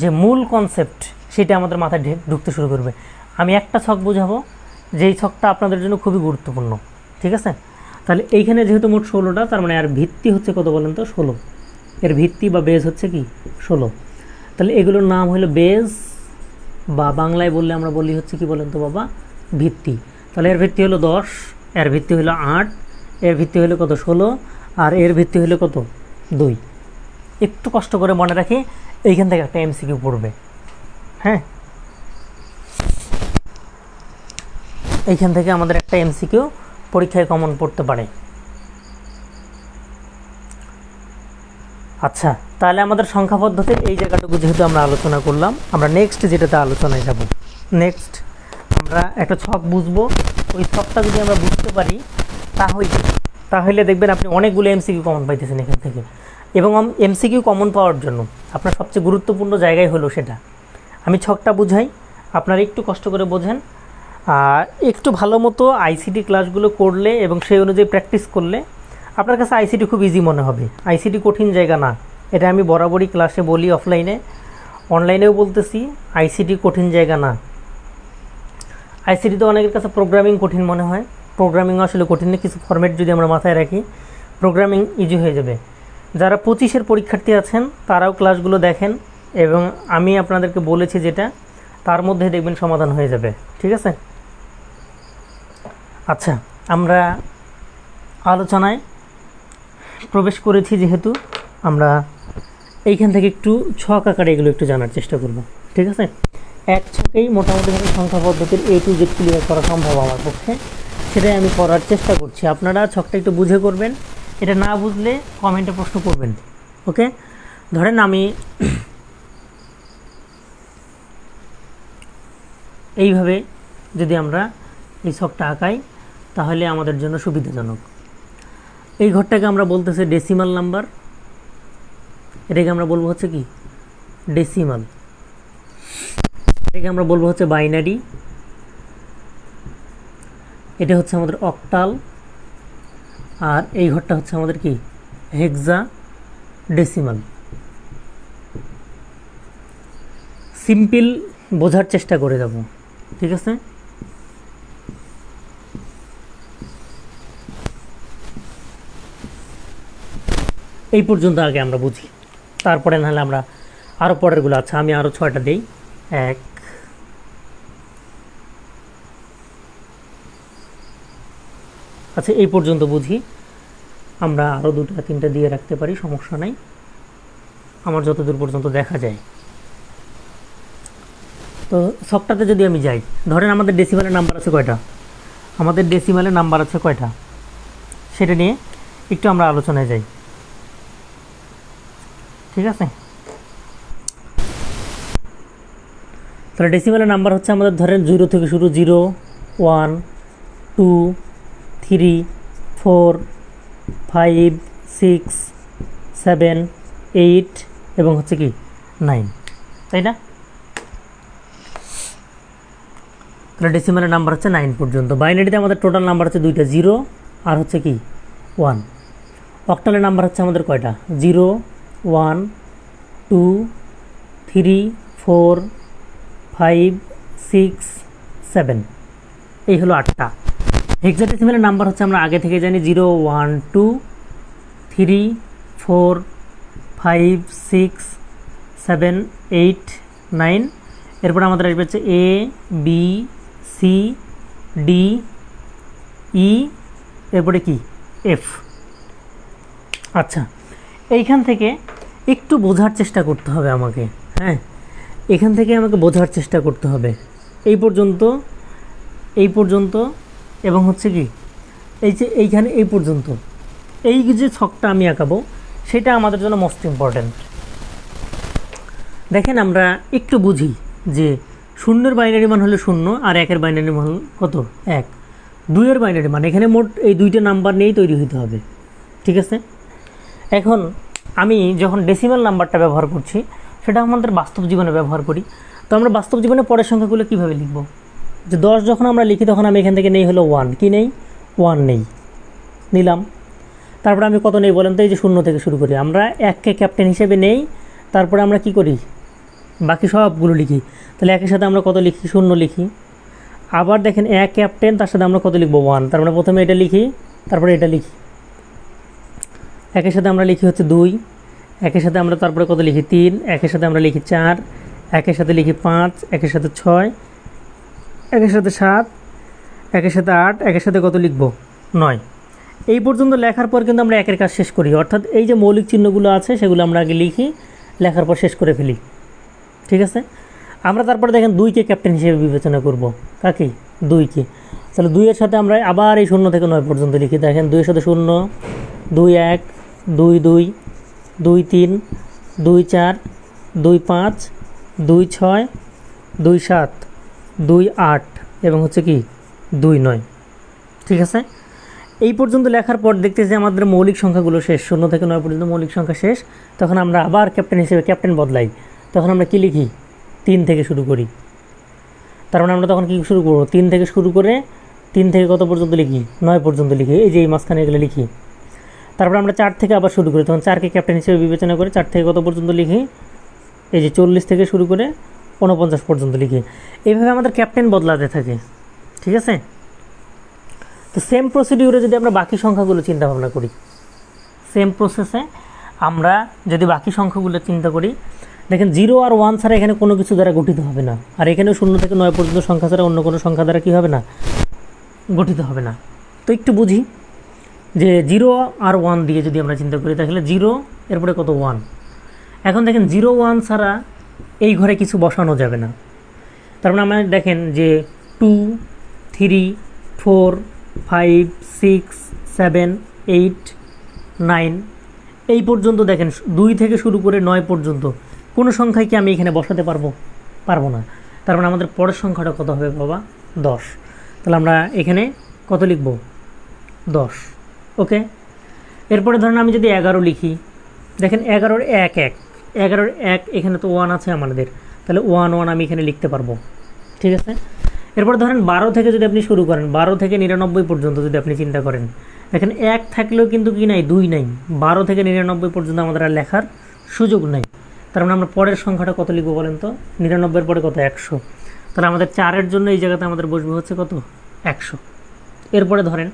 যে মূল কনসেপ্ট সেটা আমাদের মাথায় ঢুকতে শুরু করবে। আমি একটা ছক বোঝাবো, যেই ছকটা আপনাদের জন্য খুবই গুরুত্বপূর্ণ। ঠিক আছে, তাহলে এইখানে যেহেতু মোট 16টা, তার মানে আর ভিত্তি হচ্ছে কত বলেন তো? 16। এর ভিত্তি বা বেজ হচ্ছে কি 16। তাহলে এগুলোর নাম হলো বেজ, বা বাংলায় বললে আমরা বলি হচ্ছে কি বলেন তো বাবা? ভিত্তি। তাহলে এর ভিত্তি হলো 10, এর ভিত্তি হলো 8, এর ভিত্তি হলো কত? 16, আর এর ভিত্তি হলো কত? 2। একটু কষ্ট করে মনে রাখি, এইখান থেকে একটা এমসিকিউ পড়বে। হ্যাঁ, এইখান থেকে আমাদের একটা এমসিকিউ পরীক্ষায় কমন পড়তে পারে। আচ্ছা, তাহলে আমাদের সংখ্যা পদ্ধতির এই জায়গাটুকু যেহেতু আমরা আলোচনা করলাম, আমরা নেক্সট যেটাতে আলোচনায় যাব। নেক্সট আমরা একটা ছক বুঝবো। ওই ছকটা যদি আমরা বুঝতে পারি, তাহলে দেখবেন আপনি অনেকগুলো এমসিকিউ কমন পাইতেছেন এখান থেকে। এবং এমসিকিউ কমন পাওয়ার জন্য আপনার সবচেয়ে গুরুত্বপূর্ণ জায়গায় হলো সেটা, আমি ছকটা বুঝাই, আপনারা একটু কষ্ট করে বোঝেন। আর একটু ভালো মতো আইসিটি ক্লাসগুলো করলে এবং সেই অনুযায়ী প্র্যাকটিস করলে আপনার কাছে আইসিটি খুব ইজি মনে হবে। আইসিটি কঠিন জায়গা না, এটা আমি বরাবরই ক্লাসে বলি, অফলাইনে অনলাইনেও বলতেছি, আইসিটি কঠিন জায়গা না। আইসিটি তো অনেকের কাছে প্রোগ্রামিং কঠিন মনে হয়, প্রোগ্রামিং আসলে কঠিন না, কিছু ফরম্যাট যদি আমরা মাথায় রাখি প্রোগ্রামিং ইজি হয়ে যাবে। যারা 25-এর পরীক্ষার্থী আছেন তারাও ক্লাসগুলো দেখেন, এবং আমি আপনাদেরকে বলেছি যেটা তার মধ্যে দেখবেন সমাধান হয়ে যাবে, ঠিক আছে। আচ্ছা, আমরা আলোচনায় প্রবেশ করেছি যেহেতু আমরা এইখান থেকে একটু ছক আকারে এগুলো একটু জানার চেষ্টা করব, ঠিক আছে। এক ছকেই মোটামুটিভাবে সংখ্যা পদ্ধতির A to Z ক্লিয়ার করা সম্ভব আমার পক্ষে, সেটাই আমি করার চেষ্টা করছি। আপনারা ছকটা একটু বুঝে করবেন, এটা না বুঝলে কমেন্টে প্রশ্ন করবেন, ওকে। ধরেন আমি এইভাবে যদি আমরা এই ছকটা আঁকাই তাহলে আমাদের জন্য সুবিধাজনক। এই ঘরটাকে আমরা বলতেছি ডেসিমাল নাম্বার, এটাকে আমরা বলবো হচ্ছে কি ডেসিমাল, এটাকে আমরা বলবো হচ্ছে বাইনারি, এটা হচ্ছে আমাদের অক্টাল, আর এই ঘরটা হচ্ছে আমাদের কি হেক্সা ডেসিমাল। সিম্পল বোঝার চেষ্টা করে যাব, ঠিক আছে। এই পর্যন্ত আগে আমরা বুঝি, তারপরে নাহলে আমরা আরও পরেরগুলো, আচ্ছা আমি আরও 6টা দিই। এক, আচ্ছা এই পর্যন্ত বুঝি, আমরা আরও 2টা 3টা দিয়ে রাখতে পারি, সমস্যা নাই, আমার যতদূর পর্যন্ত দেখা যায়। তো ছকটাতে যদি আমি যাই, ধরেন আমাদের ডেসিমালের নাম্বার আছে কয়টা, আমাদের ডেসিমালের নাম্বার আছে কয়টা সেটা নিয়ে একটু আমরা আলোচনায় যাই, ঠিক আছে। তাহলে ডেসিমালের নাম্বার হচ্ছে আমাদের ধরেন 0 থেকে শুরু, 0, 1, 2, 3, 4, 5, 6, 7, 8 এবং হচ্ছে কি 9, তাই না। তাহলে ডেসিমালের নাম্বার হচ্ছে 9 পর্যন্ত। বাইনারিতে আমাদের টোটাল নাম্বার হচ্ছে 2টা, 0 আর হচ্ছে কি 1। অক্টালের নাম্বার হচ্ছে আমাদের কয়টা, 0, 1, 2, 3, 4, 5, 6, 7, এই হলো 8টা। হেক্সাডেসিমালের নাম্বার হচ্ছে আমরা আগে থেকে জানি 0, 1, 2, 3, 4, 5, 6, 7, 8, 9। এরপর আমাদের আসবে হচ্ছে A, B, C, D, E, এরপরে কি F। আচ্ছা, এইখান থেকে একটু বোঝার চেষ্টা করতে হবে আমাকে, হ্যাঁ, এখান থেকে আমাকে বোঝার চেষ্টা করতে হবে। এই পর্যন্ত, এই পর্যন্ত এবং হচ্ছে কি এই যে এইখানে এই পর্যন্ত, এই যে ছকটা আমি আঁকাবো সেটা আমাদের জন্য মোস্ট ইম্পর্ট্যান্ট। দেখেন আমরা একটু বুঝি যে 0-এর বাইনারি মান হলো 0 আর 1-এর বাইনারি মান কত 1, 2-এর বাইনারি মান, এখানে মোট এই 2টা নাম্বার নিয়েই তৈরি হতে হবে, ঠিক আছে। এখন আমি যখন ডেসিমাল নাম্বারটা ব্যবহার করছি সেটা আমাদের বাস্তব জীবনে ব্যবহার করি। তো আমরা বাস্তব জীবনে পরের সংখ্যাগুলো কীভাবে লিখব, যে 10 যখন আমরা লিখি তখন আমি এখান থেকে নেই হলো 1, কি নেই 1 নেই, নিলাম। তারপরে আমি কত নেই বলেন তো, এই যে 0 থেকে শুরু করি, আমরা 1কে ক্যাপ্টেন হিসেবে নেই, তারপরে আমরা কি করি বাকি সবগুলো লিখি। তাহলে 1-এর সাথে আমরা কত লিখি 0 লিখি। আবার দেখেন 1 ক্যাপ্টেন, তার সাথে আমরা কত লিখবো 1, তার মানে প্রথমে এটা লিখি তারপরে এটা লিখি। 1-এর সাথে আমরা লিখি হচ্ছে 2, 1-এর সাথে আমরা তারপরে কত লিখি 3, 1-এর সাথে আমরা লিখি 4, 1-এর সাথে লিখি 5, 1-এর সাথে 6, 1-এর সাথে 7, 1-এর সাথে 8, 1-এর সাথে কত লিখবো 9। এই পর্যন্ত লেখার পর কিন্তু আমরা 1-এর কাজ শেষ করি, অর্থাৎ এই যে মৌলিক চিহ্নগুলো আছে সেগুলো আমরা আগে লিখি, লেখার পর শেষ করে ফেলি, ঠিক আছে। আমরা তারপরে দেখেন 2কে ক্যাপ্টেন হিসেবে বিবেচনা করব, কাকে 2কে। তাহলে 2-এর সাথে আমরা আবার এই 0 থেকে 9 পর্যন্ত লিখি, দেখেন 2-এর সাথে 0, 2, 1, 2, 2, 2, 3, 2, 4, 2, 5, 2, 6, 2, 7, 2, 8 এবং হচ্ছে কি 2, 9, ঠিক আছে। এই পর্যন্ত লেখার পর দেখতেছি আমাদের মৌলিক সংখ্যাগুলো শেষ, 0 থেকে 9 পর্যন্ত মৌলিক সংখ্যা শেষ। তখন আমরা আবার ক্যাপ্টেন হিসেবে ক্যাপ্টেন বদলাই, তখন আমরা কি লিখি 3 থেকে শুরু করি, তার মানে আমরা তখন কী শুরু করবো, 3 থেকে শুরু করে 3 থেকে কত পর্যন্ত লিখি, 9 পর্যন্ত লিখি, এই যে এই মাঝখানে এগুলো লিখি। তারপর আমরা 4 থেকে আবার শুরু করি, তখন 4কে ক্যাপ্টেন হিসেবে বিবেচনা করে 4 থেকে কত পর্যন্ত লিখি, এই যে 40 থেকে শুরু করে 49 পর্যন্ত লিখি। এইভাবে আমাদের ক্যাপ্টেন বদলাতে থাকে, ঠিক আছে। তো সেম প্রসিডিউরে যদি আমরা বাকি সংখ্যাগুলো চিন্তা ভাবনা করি, সেম প্রসেসে আমরা যদি বাকি সংখ্যাগুলো চিন্তা করি, দেখেন 0 আর 1 ছাড়া এখানে কোনো কিছু দ্বারা গঠিত হবে না, আর এখানেও 0 থেকে 9 পর্যন্ত সংখ্যা ছাড়া অন্য কোনো সংখ্যা দ্বারা কী হবে না, গঠিত হবে না। তো একটু বুঝি যে 0 আর 1 দিয়ে যদি আমরা চিন্তা করি, তাহলে 0 এরপরে কত 1। এখন দেখেন 0 1 ছাড়া এই ঘরে কিছু বসানো যাবে না। তার মানে আমরা দেখেন যে 2 3 4 5 6 7 8 9 এই পর্যন্ত দেখেন, 2 থেকে শুরু করে 9 পর্যন্ত কোনো সংখ্যায় কি আমি এখানে বসাতে পারবো না। তার মানে আমাদের পরের সংখ্যাটা কত হবে বাবা, 10। তাহলে আমরা এখানে কত লিখব, 10। ওকে, এরপরে ধরেন আমি যদি 11 লিখি, দেখেন 11-র 1 1, 11-র 1 এখানে তো 1 আছে আমাদের, তাহলে 1 1 আমি এখানে লিখতে পারবো, ঠিক আছে। এরপর ধরেন 12 থেকে যদি আপনি শুরু করেন, 12 থেকে 99 পর্যন্ত যদি আপনি চিন্তা করেন, দেখেন 1 থাকলেও কিন্তু কি নাই, 2 নাই, 12 থেকে 99 পর্যন্ত আমাদের আর লেখার সুযোগ নাই। তার মানে আমরা পরের সংখ্যাটা কত লিখবো বলেন তো, 99-এর পরে কত, 100। তাহলে আমাদের 4-এর জন্য এই জায়গাতে আমাদের বসবে হচ্ছে কত, 100। এরপরে ধরেন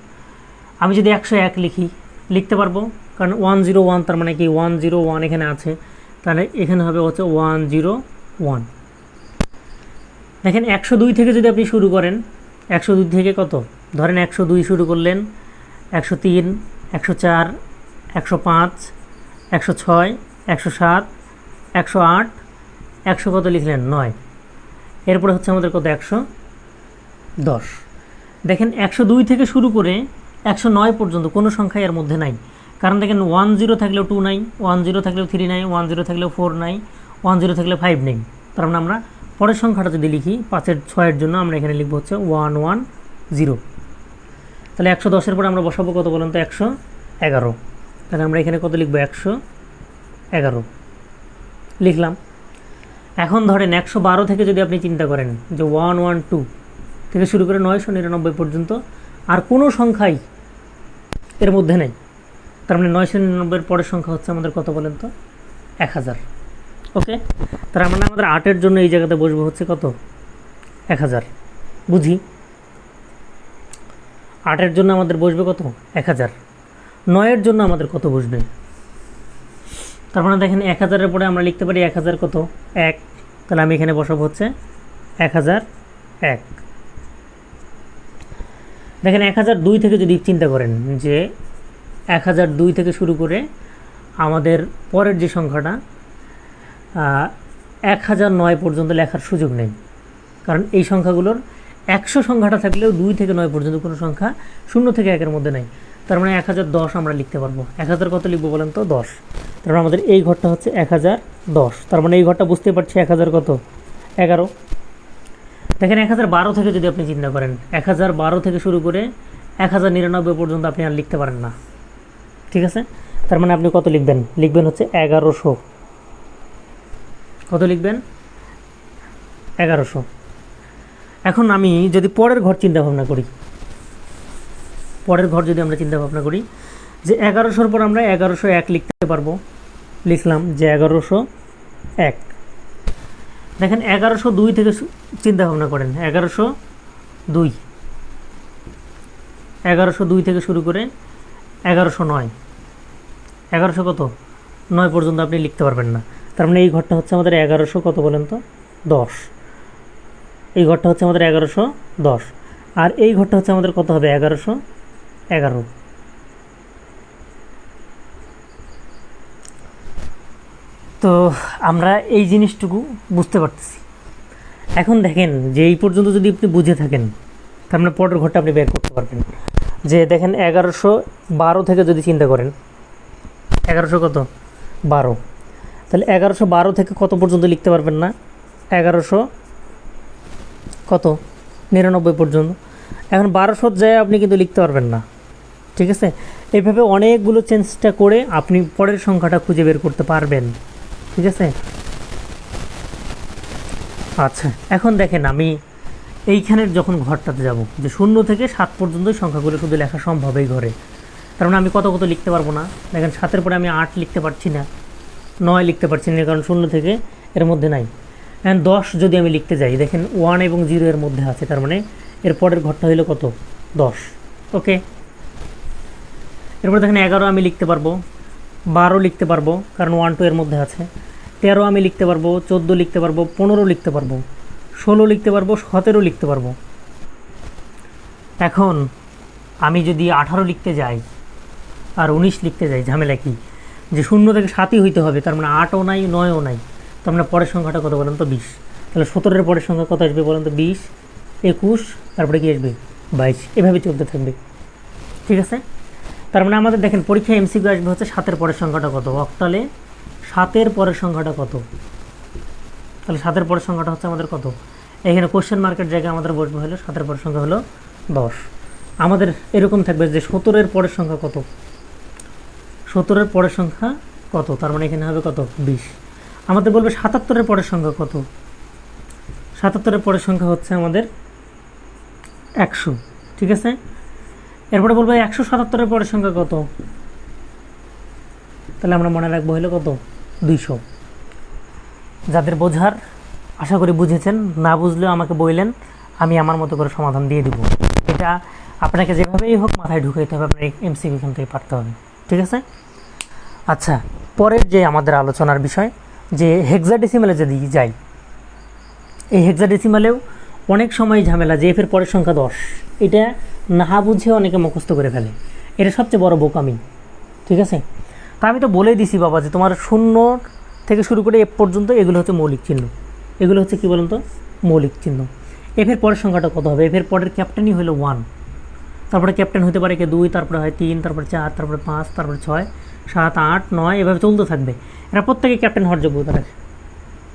আমি যদি 101 লিখতে পারবো, কারণ 101, তার মানে কি 101 এখানে আছে, তাহলে এখানে হবে হচ্ছে 101। দেখেন 102 থেকে যদি আপনি শুরু করেন, 102 থেকে কত, ধরেন 102 শুরু করলেন, 103 104 105 106 107 108 100 কত লিখলেন, 9। এরপরে হচ্ছে আমাদের কত, 110। দেখেন 102 থেকে শুরু করে 109 পর্যন্ত কোনো সংখ্যাই এর মধ্যে নাই, কারণ দেখেন 10 থাকলেও 2 নাই, 10 থাকলেও 3 নাই, 10 থাকলেও 4 নাই, 10 থাকলেও 5 নেই। তার মানে আমরা পরের সংখ্যাটা যদি লিখি 5-এর 6-এর জন্য আমরা এখানে লিখবো হচ্ছে 110। তাহলে 110-এর পরে আমরা বসাবো কত বলেন তো, 111। তাহলে আমরা এখানে কত লিখবো, 111 লিখলাম। এখন ধরেন 112 থেকে যদি আপনি চিন্তা করেন যে 112 থেকে শুরু করে 999 পর্যন্ত আর কোনো সংখ্যাই এর মধ্যে নেই, তার মানে 999-এর পরের সংখ্যা হচ্ছে আমাদের কত বলেন তো, 1000। ওকে, তার মানে আমাদের 8-এর জন্য এই জায়গাতে বসবো হচ্ছে কত, 1000। বুঝি, 8-এর জন্য আমাদের বসবে কত, 1000। 9-এর জন্য আমাদের কত বসবে, তার মানে দেখেন 1000-এর পরে আমরা লিখতে পারি 1000 কত, 1। তাহলে আমি এখানে বসাবো হচ্ছে 1001। দেখেন 1002 থেকে যদি চিন্তা করেন যে 1002 থেকে শুরু করে আমাদের পরের যে সংখ্যাটা 1009 পর্যন্ত লেখার সুযোগ নেই, কারণ এই সংখ্যাগুলোর 100 সংখ্যাটা থাকলেও 2 থেকে 9 পর্যন্ত কোনো সংখ্যা 0 থেকে 1-এর মধ্যে নেই। তার মানে 1010 আমরা লিখতে পারবো। 1000 কত লিখবো বলেন তো, 10। তার মানে আমাদের এই ঘরটা হচ্ছে 1010। তার মানে এই ঘরটা বুঝতে পারছি 1000 কত, 11। দেখেন 1012 থেকে যদি আপনি চিন্তা করেন, 1012 থেকে শুরু করে 1099 পর্যন্ত আপনি আর লিখতে পারেন না, ঠিক আছে। তার মানে আপনি কত লিখবেন হচ্ছে 1100। কত লিখবেন, 1100। এখন আমি যদি পরের ঘর চিন্তা ভাবনা করি, পরের ঘর যদি আমরা চিন্তা ভাবনা করি যে 1100-র পর আমরা 1101 লিখতে পারবো, লিখলাম যে 1101। দেখেন 1102 থেকে চিন্তা ভাবনা করেন, 1102 থেকে শুরু করে 1109, 1100 কত, 9 পর্যন্ত আপনি লিখতে পারবেন না। তার মানে এই ঘরটা হচ্ছে আমাদের 1100 কত বলেন তো, 10। এই ঘরটা হচ্ছে আমাদের 1110, আর এই ঘরটা হচ্ছে আমাদের কত হবে, 1111। তো আমরা এই জিনিসটুকু বুঝতে পারতেছি। এখন দেখেন যে এই পর্যন্ত যদি আপনি বুঝে থাকেন, তার মানে পরের ঘরটা আপনি বের করতে পারবেন। যে দেখেন 1112 থেকে যদি চিন্তা করেন, 1100 কত, 12। তাহলে 1112 থেকে কত পর্যন্ত লিখতে পারবেন না, 1100 কত, 99 পর্যন্ত। এখন 1200 যায় আপনি কিন্তু লিখতে পারবেন না, ঠিক আছে। এইভাবে অনেকগুলো চেষ্টা করে আপনি পরের সংখ্যাটা খুঁজে বের করতে পারবেন, ঠিক আছে। আচ্ছা, এখন দেখেন আমি এইখানের যখন ঘরটাতে যাব, যে 0 থেকে 7 পর্যন্ত সংখ্যাগুলো শুধু লেখা সম্ভব এই ঘরে। তার মানে আমি কত কত লিখতে পারবো না। দেখেন 7-এর পরে আমি 8 লিখতে পারছি না, 9 লিখতে পারছি না, কারণ 0 থেকে এর মধ্যে নাই। অ্যান্ড 10 যদি আমি লিখতে যাই, দেখেন 1 এবং 0 এর মধ্যে আছে, তার মানে এর পরের ঘরটা হলো কত? 10। ওকে, এরপর দেখেন 11 আমি লিখতে পারবো, 12 লিখতে পারবো, কারণ 1 2 এর মধ্যে আছে। 13 আমি লিখতে পারবো, 14 লিখতে পারবো, 15 লিখতে পারবো, 16 লিখতে পারবো, 17 লিখতে পারবো। এখন আমি যদি 18 লিখতে যাই আর 19 লিখতে যাই, ঝামেলা কি? যে 0 থেকে 7ই হইতে হবে, তার মানে 8ও নাই, 9ও নাই। তার মানে পরের সংখ্যাটা কত বলেন তো? 20। তাহলে 17-এর পরের সংখ্যা কত আসবে বলেন তো? 20, 21, তারপরে কি আসবে? 22। এভাবে চলতে থাকবে, ঠিক আছে? তার মানে আমাদের দেখেন পরীক্ষায় এমসিকিউ আসবে হচ্ছে 7-এর পরের সংখ্যাটা কত। অক্টালে 7-এর পরের সংখ্যাটা কত? তাহলে 7-এর পরের সংখ্যাটা হচ্ছে আমাদের কত? এখানে কোশ্চেন মার্কের জায়গায় আমাদের বসবে হলো 7-এর পরের সংখ্যা হলো 10। আমাদের এরকম থাকবে যে 17-এর পরের সংখ্যা কত? 17-এর পরের সংখ্যা কত? তার মানে এখানে হবে কত? 20। আমাদের বলবে 77-এর পরের সংখ্যা কত? 77-এর পরের সংখ্যা হচ্ছে আমাদের 100, ঠিক আছে? এরপরে বলবো 177-এর পরের সংখ্যা কত? তাহলে আমরা মনে রাখবো হলো কত? 200। যাদের বোঝার, আশা করি বুঝেছেন। না বুঝলেও আমাকে বললেন, আমি আমার মতো করে সমাধান দিয়ে দিব। এটা আপনাকে যেভাবেই হোক মাথায় ঢুকাইতে হবে, আপনার এমসিকিউ এখান থেকে পারতে হবে, ঠিক আছে? আচ্ছা, পরের যে আমাদের আলোচনার বিষয়, যে হেক্সাডেসিমালে যদি যাই, এই হেক্সাডেসিমালেও অনেক সময় ঝামেলা, যে এফের পরের সংখ্যা 10, এটা না বুঝে অনেকে মুখস্থ করে ফেলে। এটা সবচেয়ে বড় বোকামি, ঠিক আছে? তা আমি তো বলেই দিছি বাবা, যে তোমার 0 থেকে শুরু করে এফ পর্যন্ত এগুলো হচ্ছে মৌলিক চিহ্ন। এগুলো হচ্ছে কী বলুন তো? মৌলিক চিহ্ন। এফের পরের সংখ্যাটা কত হবে? এফের পরের ক্যাপ্টেনই হলো 1, তারপরে ক্যাপ্টেন হতে পারে কে 2, তারপরে হয় 3, তারপরে 4, তারপরে 5, তারপরে 6, 7, 8, 9, এভাবে চলতে থাকবে। এরা প্রত্যেকে ক্যাপ্টেন হওয়ার যোগ্যতা রাখে,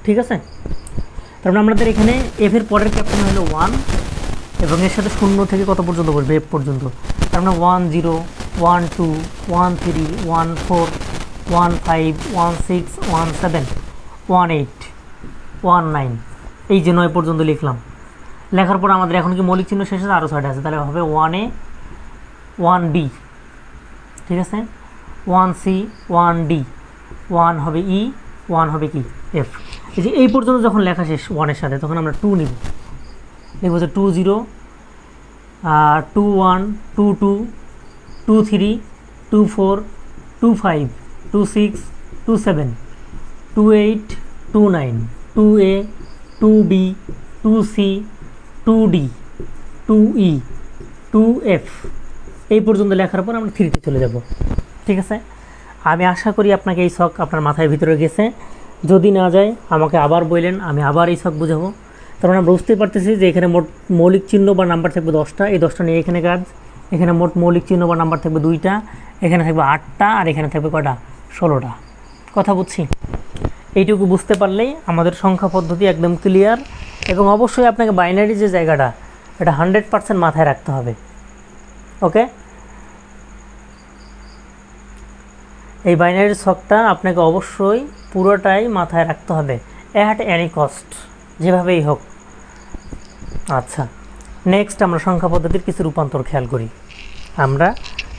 ঠিক আছে? তারপরে আমাদের এখানে এফের পরের ক্যাপ্টেন হলো 1, এবং এর সাথে 0 থেকে কত পর্যন্ত বসবে? এফ পর্যন্ত। তার মানে 1 0, 1 2, 1 3, 1 4, 1 5, 1 6, 1 7, 1 8, 1 9, এই যে 9 পর্যন্ত লিখলাম। লেখার পর আমাদের এখন কি মৌলিক চিহ্ন শেষ আছে? আরও 6টা আছে, তাহলে হবে 1A, 1B, ঠিক আছে? 1C, 1D, 1 হবে E, 1 হবে কি? F। এই যে এই পর্যন্ত যখন লেখা শেষ 1-এর সাথে, তখন আমরা 2 নিব। লিখব হচ্ছে 2 0, 2 1, 2 2, 2 3, 2 4, 2 5, 2 6, 2 7, 2 8, 2 9, 2A, 2B, 2C, 2D, 2E, 2F। এই পর্যন্ত লেখার পর আমরা 3-তে চলে যাব, ঠিক আছে? আমি আশা করি আপনাকে এই ছক আপনার মাথায় ভিতরে গেছে। যদি না যায় আমাকে আবার বললেন, আমি আবার এই ছক বুঝাবো। তার মানে আমরা বুঝতেই পারতেছি যে এখানে মোট মৌলিক চিহ্ন বা নাম্বার থাকবে 10টা, এই 10টা নিয়ে এখানে কাজ। এখানে মোট মৌলিক চিহ্ন বা নাম্বার থাকবে 2টা, এখানে থাকবে 8টা, আর এখানে থাকবে কয়টা? 16টা। কথা বুঝছি? এইটুকু বুঝতে পারলেই আমাদের সংখ্যা পদ্ধতি একদম ক্লিয়ার। এবং অবশ্যই আপনাকে বাইনারি যে জায়গাটা, এটা 100% মাথায় রাখতে হবে, ওকে? এই বাইনারির ছকটা আপনাকে অবশ্যই পুরোটাই মাথায় রাখতে হবে, অ্যাট এনি কস্ট, যেভাবেই হোক। আচ্ছা, নেক্সট আমরা সংখ্যা পদ্ধতির কিছু রূপান্তর খেয়াল করি। আমরা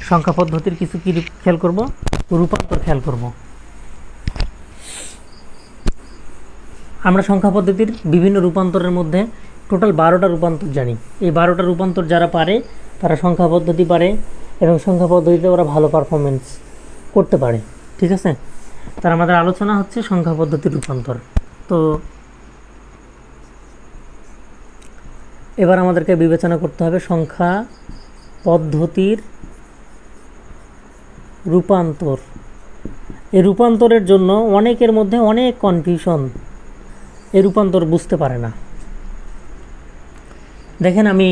সংখ্যা পদ্ধতির কিছু কি খেয়াল করব? রূপান্তর খেয়াল করব। আমরা সংখ্যা পদ্ধতির বিভিন্ন রূপান্তরের মধ্যে টোটাল 12টা রূপান্তর জানি। এই 12টা রূপান্তর যারা পারে তারা সংখ্যা পদ্ধতি পারে, এবং সংখ্যা পদ্ধতিতে ওরা ভালো পারফরমেন্স করতে পারে, ঠিক আছে? তার আমাদের আলোচনা হচ্ছে সংখ্যা পদ্ধতির রূপান্তর। তো এবার আমাদেরকে বিবেচনা করতে হবে সংখ্যা পদ্ধতির রূপান্তর। এই রূপান্তরের জন্য অনেকের মধ্যে অনেক কনফিউশন, এই রূপান্তর বুঝতে পারে না। দেখেন, আমি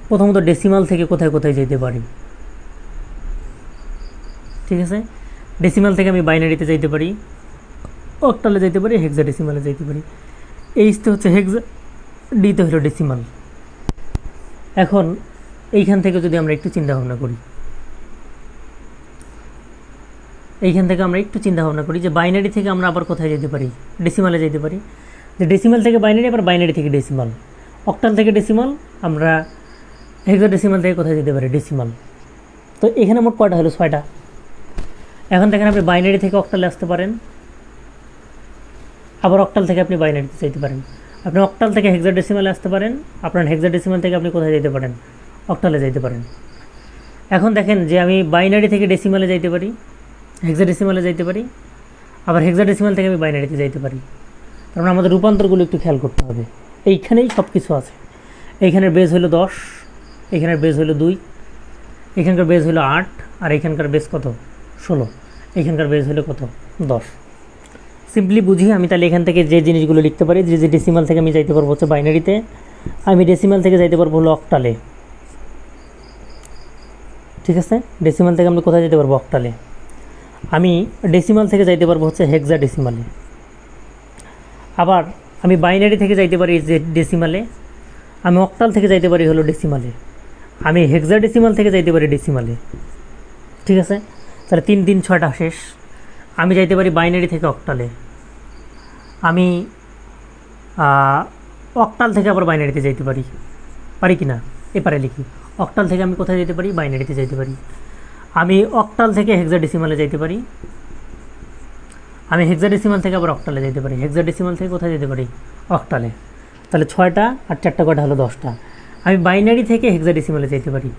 প্রথমত ডেসিমাল থেকে কোথায় কোথায় যেতে পারি, ঠিক আছে? ডেসিমাল থেকে আমি বাইনারিতে যাইতে পারি, অক্টালে যাইতে পারি, হেক্সাডেসিমালে যাইতে পারি। এইচতে হচ্ছে হেক্সা, ডিতে হলো ডেসিমাল। এখন এইখান থেকে যদি আমরা একটু চিন্তা ভাবনা করি, যে বাইনারি থেকে আমরা আবার কোথায় যেতে পারি? ডেসিমালে যেতে পারি। যে ডেসিমাল থেকে বাইনারি, আবার বাইনারি থেকে ডেসিমাল, অক্টাল থেকে ডেসিমাল, আমরা হেক্সাডেসিমাল থেকে কোথায় যেতে পারি, ডেসিমাল। তো এখানে মোট কয়টা হলো, 6টা। এখন দেখেন আপনি বাইনারি থেকে অক্টালে আসতে পারেন, আবার অক্টাল থেকে আপনি বাইনারিতে যেতে পারেন। আপনি অক্টাল থেকে হেক্সাডেসিমালে আসতে পারেন, আপনার হেক্সাডেসিমাল থেকে আপনি কোথায় যেতে পারেন, অক্টালে যেতে পারেন। এখন দেখেন যে আমি বাইনারি থেকে ডেসিমালে যাইতে পারি, হেক্সাডেসিমালে যাইতে পারি, আবার হেক্সাডেসিমাল থেকে আমি বাইনারিতে যাইতে পারি। কারণ আমাদের রূপান্তরগুলো একটু খেয়াল করতে হবে। এইখানেই সব কিছু আছে। এইখানের বেজ হলো 10, এখানের বেজ হলো 2, এখানকার বেজ হলো 8, আর এখানকার বেজ কত, 16, এখানকার বেজ হলো কত, 10। সিম্পলি বুঝি আমি তাহলে এখান থেকে যে জিনিসগুলো লিখতে পারি, যে ডেসিমাল থেকে আমি যাইতে পারবো হচ্ছে বাইনারিতে, আমি ডেসিমাল থেকে যাইতে পারবো হলো অক্টালে। ঠিক আছে, ডেসিমাল থেকে আমি কোথায় যেতে পারবো, অক্টালে। আমি ডেসিমাল থেকে যাইতে পারবো হচ্ছে হেক্সাডেসিমালে। আবার আমি বাইনারি থেকে যাইতে পারি যে ডেসিমালে, আমি অক্টাল থেকে যাইতে পারি হলো ডেসিমালে, আমি হেক্সাডেসিমাল থেকে যাইতে পারি ডেসিমালে। ঠিক আছে, তাহলে 3 3 6টা শেষ। আমি যাইতে পারি বাইনারি থেকে অক্টালে, আমি অক্টাল থেকে আবার বাইনারিতে যাইতে পারি, পারি কি না, এপারে লিখি। অক্টাল থেকে আমি কোথায় যেতে পারি, বাইনারিতে যাইতে পারি। আমি অক্টাল থেকে হেক্সাডেসিমালে যাইতে পারি, আমি হেক্সাডেসিমাল থেকে আবার অক্টালে যেতে পারি, হেক্সাডেসিমাল থেকে কোথায় যেতে পারি, অক্টালে। তাহলে 6টা আর 4টা কটা হলো 10টা। আমি বাইনারি থেকে হেক্সাডেসিমালে যেতে পারি,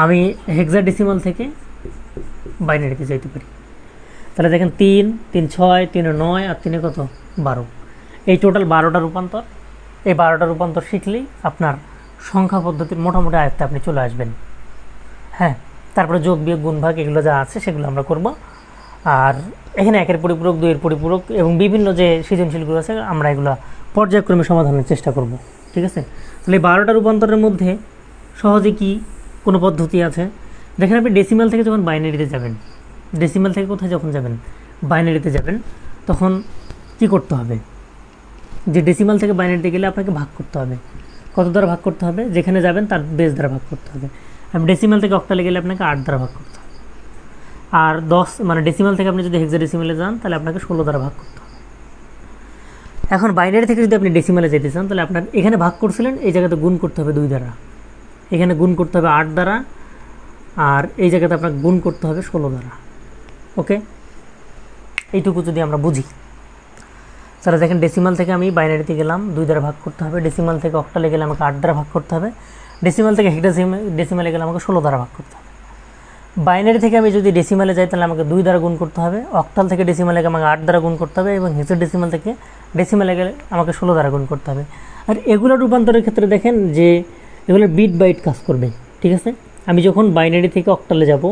আমি হেক্সাডেসিমাল থেকে বাইনারিতে যাইতে পারি। তাহলে দেখেন 3 3 6 3 9 আর 3 কত, 12। এই টোটাল 12টা রূপান্তর। এই 12টা রূপান্তর শিখলেই আপনার সংখ্যা পদ্ধতির মোটামুটি আয়ত্তে আপনি চলে আসবেন। হ্যাঁ, তারপরে যোগ বিয়োগ গুণ ভাগ এগুলো যা আছে সেগুলো আমরা করব। আর এখানে 1-এর পরিপূরক, 2-এর পরিপূরক এবং বিভিন্ন যে সৃজনশীলগুলো আছে আমরা এগুলো পর্যায়ক্রমে সমাধানের চেষ্টা করব। ঠিক আছে, তাহলে এই 12টা রূপান্তরের মধ্যে সহজে কি কোনো পদ্ধতি আছে? দেখেন আপনি ডেসিমাল থেকে যখন বাইনারিতে যাবেন, ডেসিমাল থেকে কোথায় যখন যাবেন, বাইনারিতে যাবেন, তখন কি করতে হবে, যে ডেসিমাল থেকে বাইনারিতে গেলে আপনাকে ভাগ করতে হবে। কত দ্বারা ভাগ করতে হবে, যেখানে যাবেন তার বেস দ্বারা ভাগ করতে হবে। আপনি ডেসিমাল থেকে অক্টালে গেলে আপনাকে 8 দ্বারা ভাগ করতে হবে। আর 10 মানে ডেসিমাল থেকে আপনি যদি হেক্সাডেসিমালে যান তাহলে আপনাকে 16 দ্বারা ভাগ করতে হবে। এখন বাইনারি থেকে যদি আপনি ডেসিমালে যেতে চান তাহলে আপনার এখানে ভাগ করছিলেন, এই জায়গাতে গুণ করতে হবে 2 দ্বারা, এখানে গুণ করতে হবে 8 দ্বারা, আর এই জায়গাতে আপনাকে গুণ করতে হবে 16 দ্বারা। ওকে, এইটুকু যদি আমরা বুঝি তাহলে দেখেন ডেসিমাল থেকে আমি বাইনারিতে গেলাম 2 দ্বারা ভাগ করতে হবে, ডেসিমাল থেকে অক্টালে গেলে আমাকে 8 দ্বারা ভাগ করতে হবে, ডেসিমাল থেকে হেক্সাডেসিমালে গেলে আমাকে 16 দ্বারা ভাগ করতে হবে। বাইনারি থেকে আমি যদি ডেসিমালে যাই তাহলে আমাকে 2 দ্বারা গুণ করতে হবে, অক্টাল থেকে ডেসিমালে আমাকে 8 দ্বারা গুণ করতে হবে, এবং হেক্সাডেসিমাল থেকে ডেসিমালে গেলে আমাকে 16 দ্বারা গুণ করতে হবে। আর এগুলো রূপান্তরের ক্ষেত্রে দেখেন যে এগুলো বিট বাইট কাজ করবে। ঠিক আছে, আমি যখন বাইনারি থেকে অক্টালে যাব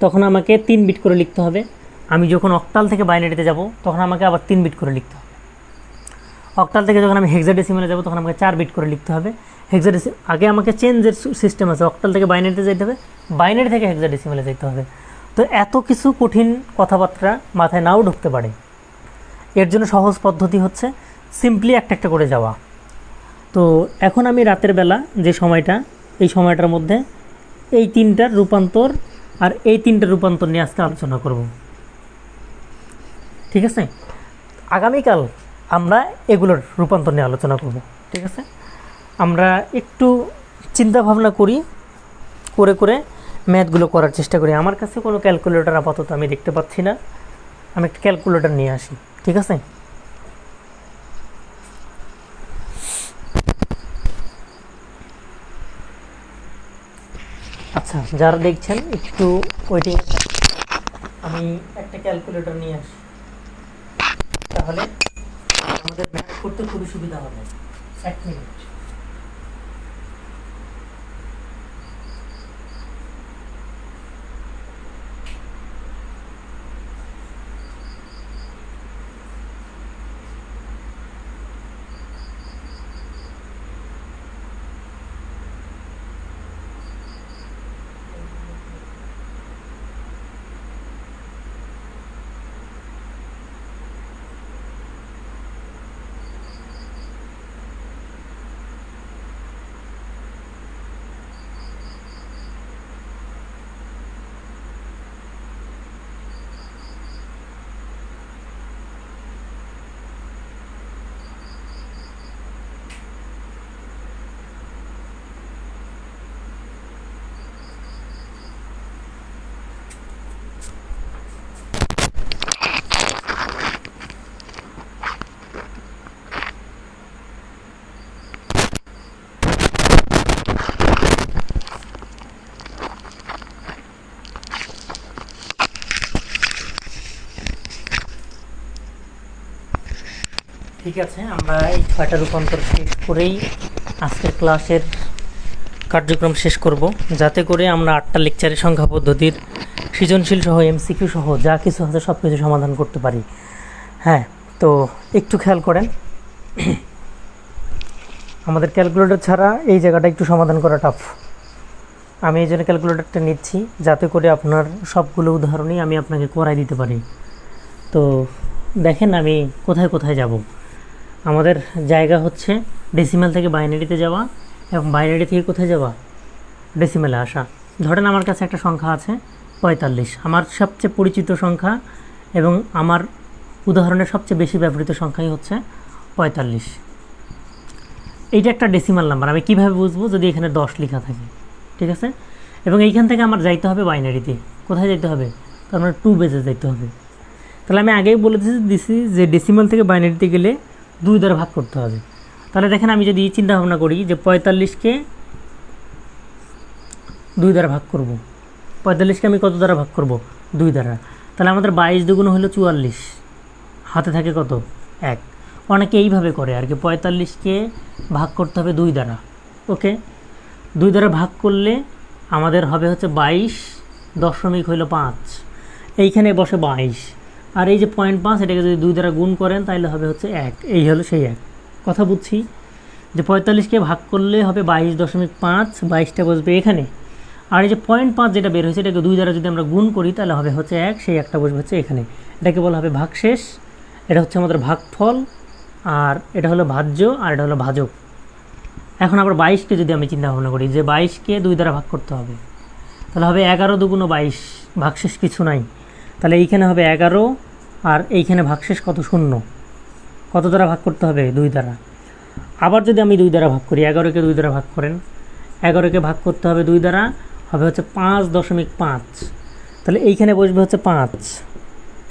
তখন আমাকে 3 বিট করে লিখতে হবে, আমি যখন অক্টাল থেকে বাইনারিতে যাব তখন আমাকে আবার 3 বিট করে লিখতে হবে, অক্টাল থেকে যখন আমি হেক্সাডেসিমালে যাব তখন আমাকে 4 বিট করে লিখতে হবে। আগে আমাকে চেঞ্জের সিস্টেম আছে, অক্টাল থেকে বাইনারিতে যেতে হবে, বাইনারি থেকে হেক্সাডেসিমালে যেতে হবে। তো এত কিছু কঠিন কথাবার্তা মাথায় নাও ঢুকতে পারে। এর জন্য সহজ পদ্ধতি হচ্ছে সিম্পলি একটা একটা করে যাওয়া। তো এখন আমি রাতের বেলা যে সময়টা, এই সময়টার মধ্যে এই 3টার রূপান্তর আর এই 3টার রূপান্তর নিয়ে আজকে আলোচনা করব। ঠিক আছে, আগামীকাল আমরা এগুলোর রূপান্তর নিয়ে আলোচনা করব। ঠিক আছে, আমরা একটু চিন্তা ভাবনা করি, করে করে ম্যাথগুলো করার চেষ্টা করি। আমার কাছে কোনো ক্যালকুলেটর আপাতত আমি দেখতে পাচ্ছি না, আমি একটা ক্যালকুলেটর নিয়ে আসি। ঠিক আছে, আচ্ছা যারা দেখছেন একটু ওয়েটিং, আমি একটা ক্যালকুলেটর নিয়ে আসি, তাহলে আমাদের ম্যাথ করতে খুবই সুবিধা হবে। 1 মিনিট। ঠিক আছে, আমরা এই 6টা রূপান্তর শেষ করেই আজকের ক্লাসের কার্যক্রম শেষ করব, যাতে করে আমরা 8টা লেকচারের সংখ্যা পদ্ধতির সৃজনশীল সহ এমসিকিউ সহ যা কিছু আছে সব কিছু সমাধান করতে পারি। হ্যাঁ, তো একটু খেয়াল করেন, আমাদের ক্যালকুলেটর ছাড়া এই জায়গাটা একটু সমাধান করা টাফ। আমি এই জন্য ক্যালকুলেটরটা নিচ্ছি, যাতে করে আপনার সবগুলো উদাহরণই আমি আপনাকে করাই দিতে পারি। তো দেখেন আমি কোথায় কোথায় যাব। আমাদের জায়গা হচ্ছে ডেসিমাল থেকে বাইনারিতে যাওয়া, এবং বাইনারি থেকে কোথায় যাওয়া, ডেসিমালে আসা। ধরেন আমার কাছে একটা সংখ্যা আছে 45, আমার সবচেয়ে পরিচিত সংখ্যা এবং আমার উদাহরণের সবচেয়ে বেশি ব্যবহৃত সংখ্যাই হচ্ছে 45। এইটা একটা ডেসিমাল নাম্বার। আমি কীভাবে বুঝবো? যদি এখানে 10 লেখা থাকে, ঠিক আছে, এবং এইখান থেকে আমার যাইতে হবে বাইনারিতে। কোথায় যেতে হবে? তার মানে 2 বেজে যাইতে হবে। তাহলে আমি আগেই বলে দিছি যে ডেসিমাল থেকে বাইনারিতে গেলে 2 দ্বারা ভাগ করতে হবে। তাহলে দেখেন, আমি যদি চিন্তা ভাবনা করি যে 45কে 2 দ্বারা ভাগ করব, 45কে আমি কত দ্বারা ভাগ করব? 2 দ্বারা। তাহলে আমাদের 22 দুগুণ হলো 44, হাতে থাকে কত? 1। অনেকে এইভাবে করে আর কি, 45কে ভাগ করতে হবে 2 দ্বারা। ওকে, 2 দ্বারা ভাগ করলে আমাদের হবে হচ্ছে 22.5। এইখানে বসে 22, আর এই যে 0.5, এটাকে যদি 2 দ্বারা গুণ করেন তাহলে হবে হচ্ছে 1। এই হলো সেই 1। কথা বুঝছি যে 45কে ভাগ করলে হবে 22.5, 22টা বসবে এখানে, আর এই যে 0.5 যেটা বের হয়েছে এটাকে 2 দ্বারা যদি আমরা গুণ করি তাহলে হবে হচ্ছে 1, সেই 1টা বসবে হচ্ছে এখানে। এটাকে বলা হবে ভাগশেষ। এটা হচ্ছে আমাদের ভাগফল, আর এটা হলো ভাজ্য, আর এটা হলো ভাজক। এখন আবার 22কে যদি আমি চিন্তা ভাবনা করি যে 22কে 2 দ্বারা ভাগ করতে হবে, তাহলে হবে 11 দুগুণ 22, ভাগশেষ কিছু নাই। তাহলে এইখানে হবে 11, আর এইখানে ভাগশেষ কত? 0। কত দ্বারা ভাগ করতে হবে? 2 দ্বারা। আবার যদি আমি 2 দ্বারা ভাগ করি, 11কে 2 দ্বারা ভাগ করেন, 11কে ভাগ করতে হবে 2 দ্বারা, হবে হচ্ছে 5.5। তাহলে এইখানে বসবে হচ্ছে 5,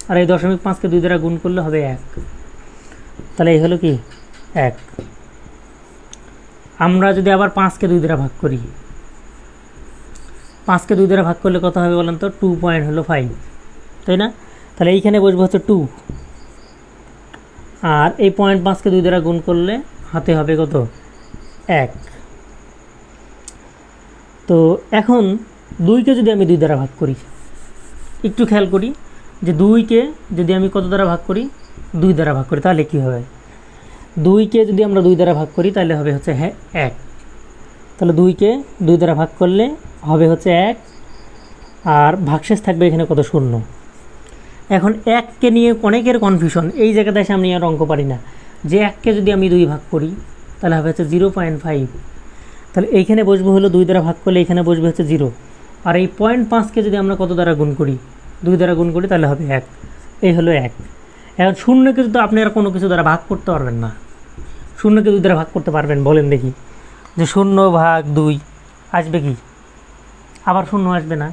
আর এই 0.5কে 2 দ্বারা গুণ করলে হবে 1। তাহলে এই হলো কি 1। আমরা যদি আবার 5কে 2 দ্বারা ভাগ করি, 5কে 2 দ্বারা ভাগ করলে কত হবে বলেন তো? 2.5, তাই না? তাহলে এইখানে বসবে হচ্ছে 2, আর এই 0.5কে 2 দ্বারা গুণ করলে হাতে হবে কত? 1। তো এখন 2কে যদি আমি 2 দ্বারা ভাগ করি, একটু খেয়াল করি যে 2কে যদি আমি কত দ্বারা ভাগ করি? 2 দ্বারা ভাগ করি, তাহলে কী হবে? 2কে যদি আমরা 2 দ্বারা ভাগ করি তাহলে হবে হচ্ছে 1। তাহলে 2কে 2 দ্বারা ভাগ করলে হবে হচ্ছে 1, আর ভাগশেষ থাকবে এখানে কত? 0। এখন 1কে নিয়ে অনেকের কনফিউশন, এই জায়গাতে এসে আমি আর অঙ্ক পারি না, যে 1কে যদি আমি 2 ভাগ করি তাহলে হবে হচ্ছে 0.5। তাহলে এইখানে বসবে হলো 2 দ্বারা ভাগ করলে এখানে বসবে হচ্ছে 0, আর এই 0.5কে যদি আমরা কত দ্বারা গুণ করি? 2 দ্বারা গুণ করি, তাহলে হবে 1। এই হলো 1। এখন 0কে তো আপনি আর কোনো কিছু দ্বারা ভাগ করতে পারবেন না। 0কে 2 দ্বারা ভাগ করতে পারবেন? বলেন দেখি, যে 0/2 আসবে কি? আবার 0 আসবে না।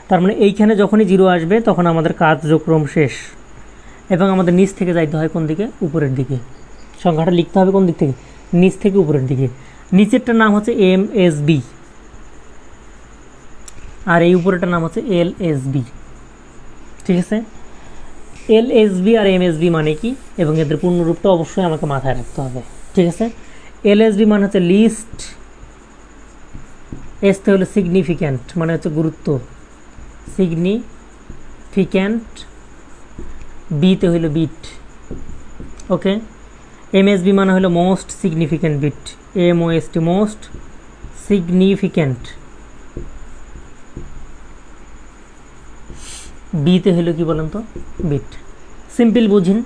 তার মানে এইখানে যখনই 0 আসবে তখন আমাদের কার্যক্রম শেষ, এবং আমাদের নিচ থেকে যাইতে হয় কোন দিকে? উপরের দিকে। সংখ্যাটা লিখতে হবে কোন দিক থেকে? নিচ থেকে উপরের দিকে। নিচেরটার নাম হচ্ছে MSB, আর এই উপরেরটার নাম হচ্ছে LSB। ঠিক আছে, LSB আর MSB মানে কি, এবং এদের পূর্ণরূপটা অবশ্যই আমাকে মাথায় রাখতে হবে। ঠিক আছে, LSB মানে হচ্ছে লিস্ট, এসতে হলো সিগনিফিক্যান্ট মানে হচ্ছে গুরুত্ব, সিগনিফিক্যান্ট, বিতে হইল বিট। ওকে, MSB মানে হলো most significant bit, MOST, most significant. বিতে হলো কি বলেন তো? বিট। সিম্পল বুঝিন,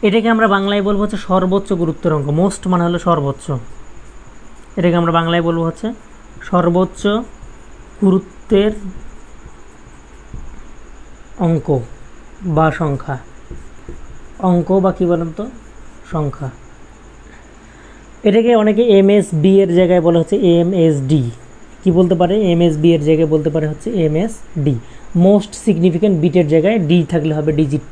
এটাকে আমরা বাংলায় বলবো হচ্ছে সর্বোচ্চ গুরুত্বের অঙ্ক। মোস্ট মানে হলো সর্বোচ্চ, এটাকে আমরা বাংলায় বলবো হচ্ছে সর্বোচ্চ গুরুত্বের অঙ্ক বা সংখ্যা। অঙ্ক বা কী বলেন তো? সংখ্যা। এটাকে অনেকে MSB এর জায়গায় বলা হচ্ছে MSD। কি বলতে পারে? MSB এর জায়গায় বলতে পারে হচ্ছে MSD। মোস্ট সিগনিফিক্যান্ট বিটের জায়গায় ডি থাকলে হবে ডিজিট,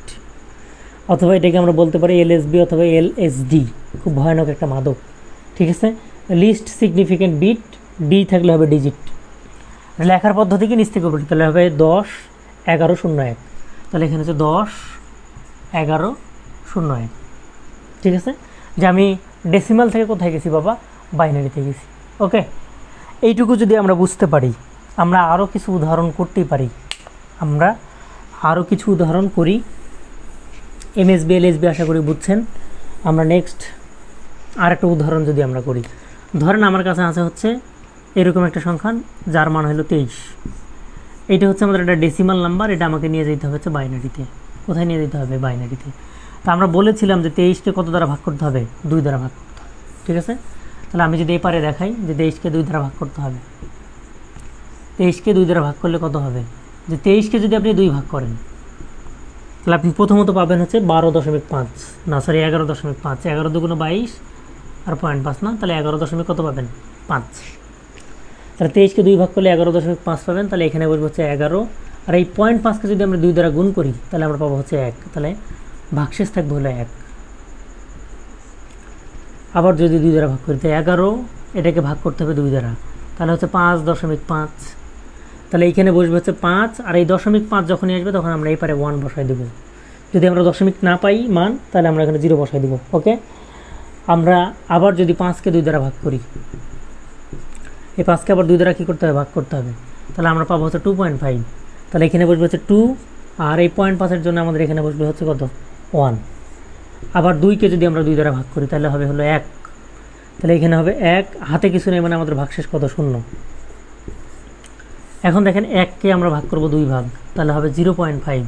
অথবা এটাকে আমরা বলতে পারি LSB অথবা LSD। খুব ভয়ানক একটা মাদক। ঠিক আছে, লিস্ট সিগনিফিক্যান্ট বিট, ডি থাকলে হবে ডিজিট। লেখার পদ্ধতি কি? নিচ থেকে উপরে, তাহলে হবে 10 11 01। তাহলে এখানে হচ্ছে 10 11 01। ঠিক আছে, যে আমি ডেসিমাল থেকে কোথায় গেছি বাবা, বাইনারিতে গেছি। ওকে, এইটুকু যদি আমরা বুঝতে পারি, আমরা আরও কিছু উদাহরণ করতেই পারি। আমরা আরও কিছু উদাহরণ করি। এমএসবি এলএসবি আশা করি বুঝছেন। আমরা নেক্সট আর একটা উদাহরণ যদি আমরা করি, ধরেন আমার কাছে আছে হচ্ছে এরকম একটা সংখ্যা যার মান হলো 23। এইটা হচ্ছে আমাদের একটা ডেসিমাল নাম্বার, এটা আমাকে নিয়ে যেতে হবে হচ্ছে বাইনারিতে। কোথায় নিয়ে যেতে হবে? বাইনারিতে। তো আমরা বলেছিলাম যে 23কে কত দ্বারা ভাগ করতে হবে? 2 দ্বারা ভাগ করতে হবে। ঠিক আছে, তাহলে আমি যদি এপারে দেখাই যে 23কে 2 দ্বারা ভাগ করতে হবে, 23কে 2 দ্বারা ভাগ করলে কত হবে? যে 23কে যদি আপনি 2 ভাগ করেন, তাহলে আপনি প্রথমত পাবেন হচ্ছে 12.5, না সরি 11.5, 11 দুগুণ 22 আর 0.5 না, তাহলে 11 দশমিক কত পাবেন? 5। তাহলে 23কে 2 ভাগ করলে 11.5 পাবেন, তাহলে এখানে বসবে হচ্ছে 11, আর এই 0.5কে যদি আমরা 2 দ্বারা গুণ করি তাহলে আমরা পাবো হচ্ছে 1, তাহলে ভাগশেষ থাকবে হলো 1। আবার যদি 2 দ্বারা ভাগ করি তো 11, এটাকে ভাগ করতে হবে 2 দ্বারা, তাহলে হচ্ছে 5.5, তাহলে এইখানে বসবে হচ্ছে 5, আর এই 0.5 যখনই আসবে তখন আমরা এই পারে 1 বসাই দেবো। যদি আমরা দশমিক না পাই মান, তাহলে আমরা এখানে 0 বসাই দেবো। ওকে, আমরা আবার যদি 5কে 2 দ্বারা ভাগ করি, এই 5কে আবার 2 দ্বারা কী করতে হবে? ভাগ করতে হবে, তাহলে আমরা পাবো হচ্ছে 2.5, তাহলে এখানে বসবে হচ্ছে 2, আর এই 0.5-এর জন্য আমাদের এখানে বসবে হচ্ছে কত? 1। আবার 2কে যদি আমরা 2 দ্বারা ভাগ করি তাহলে হবে হলো 1, তাহলে এখানে হবে 1, হাতে কিছু নেই মানে আমাদের ভাগশেষ কত? 0। এখন দেখেন 1কে আমরা ভাগ করব 2 ভাগ, তাহলে হবে 0.5,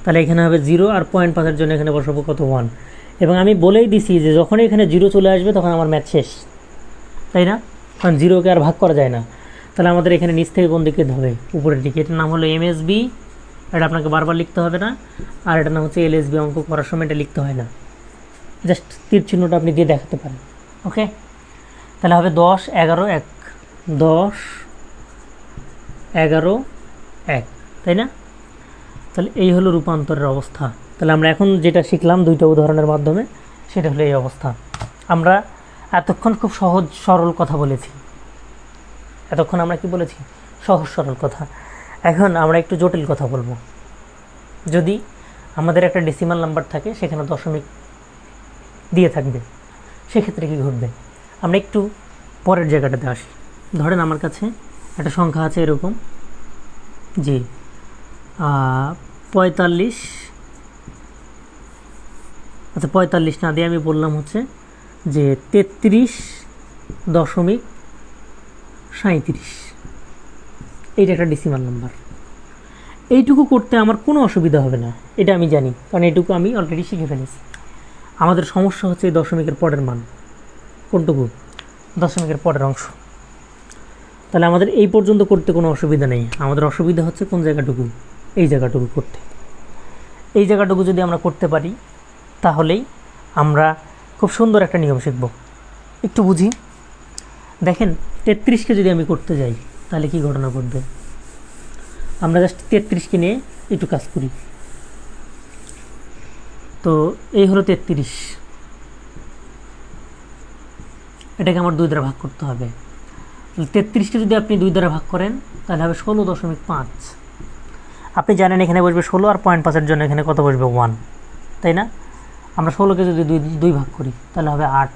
তাহলে এখানে হবে 0, আর 0.5-এর জন্য এখানে বসাবো কত? 1। এবং আমি বলেই দিছি যে যখনই এখানে 0 চলে আসবে তখন আমার ম্যাথ শেষ, তাই না? কারণ 0কে আর ভাগ করা যায় না। তাহলে আমাদের এখানে নিচ থেকে কোন দিকে হবে? উপরের দিকে। এটার নাম হলো এমএসবি, এটা আপনাকে বারবার লিখতে হবে না। আর এটার নাম হচ্ছে এলএসবি, অঙ্ক করার সময় এটা লিখতে হয় না, জাস্ট তীর চিহ্নটা আপনি দিয়ে দেখাতে পারেন। ওকে, তাহলে হবে 10, 11, 1, 10, 11, 1, তাই না? তাহলে এই হলো রূপান্তরের অবস্থা। তাহলে আমরা এখন যেটা শিখলাম 2টা উদাহরণের মাধ্যমে, সেটা হলো এই অবস্থা। আমরা এতক্ষণ খুব সহজ সরল কথা বলেছি। এতক্ষণ আমরা কি বলেছি? সহজ সরল কথা। এখন আমরা একটু জটিল কথা বলবো। যদি আমাদের একটা ডেসিমাল নাম্বার থাকে, সেখানে দশমিক দিয়ে থাকবে, সেক্ষেত্রে কী ঘটবে? আমরা একটু পরের জায়গাটাতে আসি। ধরেন আমার কাছে একটা সংখ্যা আছে এরকম যে 45, আচ্ছা 45 না দিয়ে আমি বললাম হচ্ছে যে 33.37, এইটা একটা ডেসিমাল নাম্বার। এইটুকু করতে আমার কোনো অসুবিধা হবে না, এটা আমি জানি, কারণ এইটুকু আমি অলরেডি শিখে ফেলেছি। আমাদের সমস্যা হচ্ছে এই দশমিকের পরের মান। কোনটুকু? দশমিকের পরের অংশ। তাহলে আমাদের এই পর্যন্ত করতে কোনো অসুবিধা নেই। আমাদের অসুবিধা হচ্ছে কোন জায়গাটুকু? এই জায়গাটুকু করতে। এই জায়গাটুকু যদি আমরা করতে পারি তাহলেই আমরা খুব সুন্দর একটা নিয়ম শিখব। একটু বুঝি। দেখেন 33কে যদি আমি করতে যাই তাহলে কি ঘটনা ঘটবে? আমরা জাস্ট 33কে নিয়ে একটু কাজ করি। তো এই হলো 33, এটাকে আমার 2 দ্বারা ভাগ করতে হবে। 33কে যদি আপনি 2 দ্বারা ভাগ করেন তাহলে হবে 16.5। আপনি জানেন এখানে বসবে 16, আর 0.5-এর জন্য এখানে কত বসবে? 1, তাই না? আমরা 16কে যদি 2 ভাগ করি তাহলে হবে 8,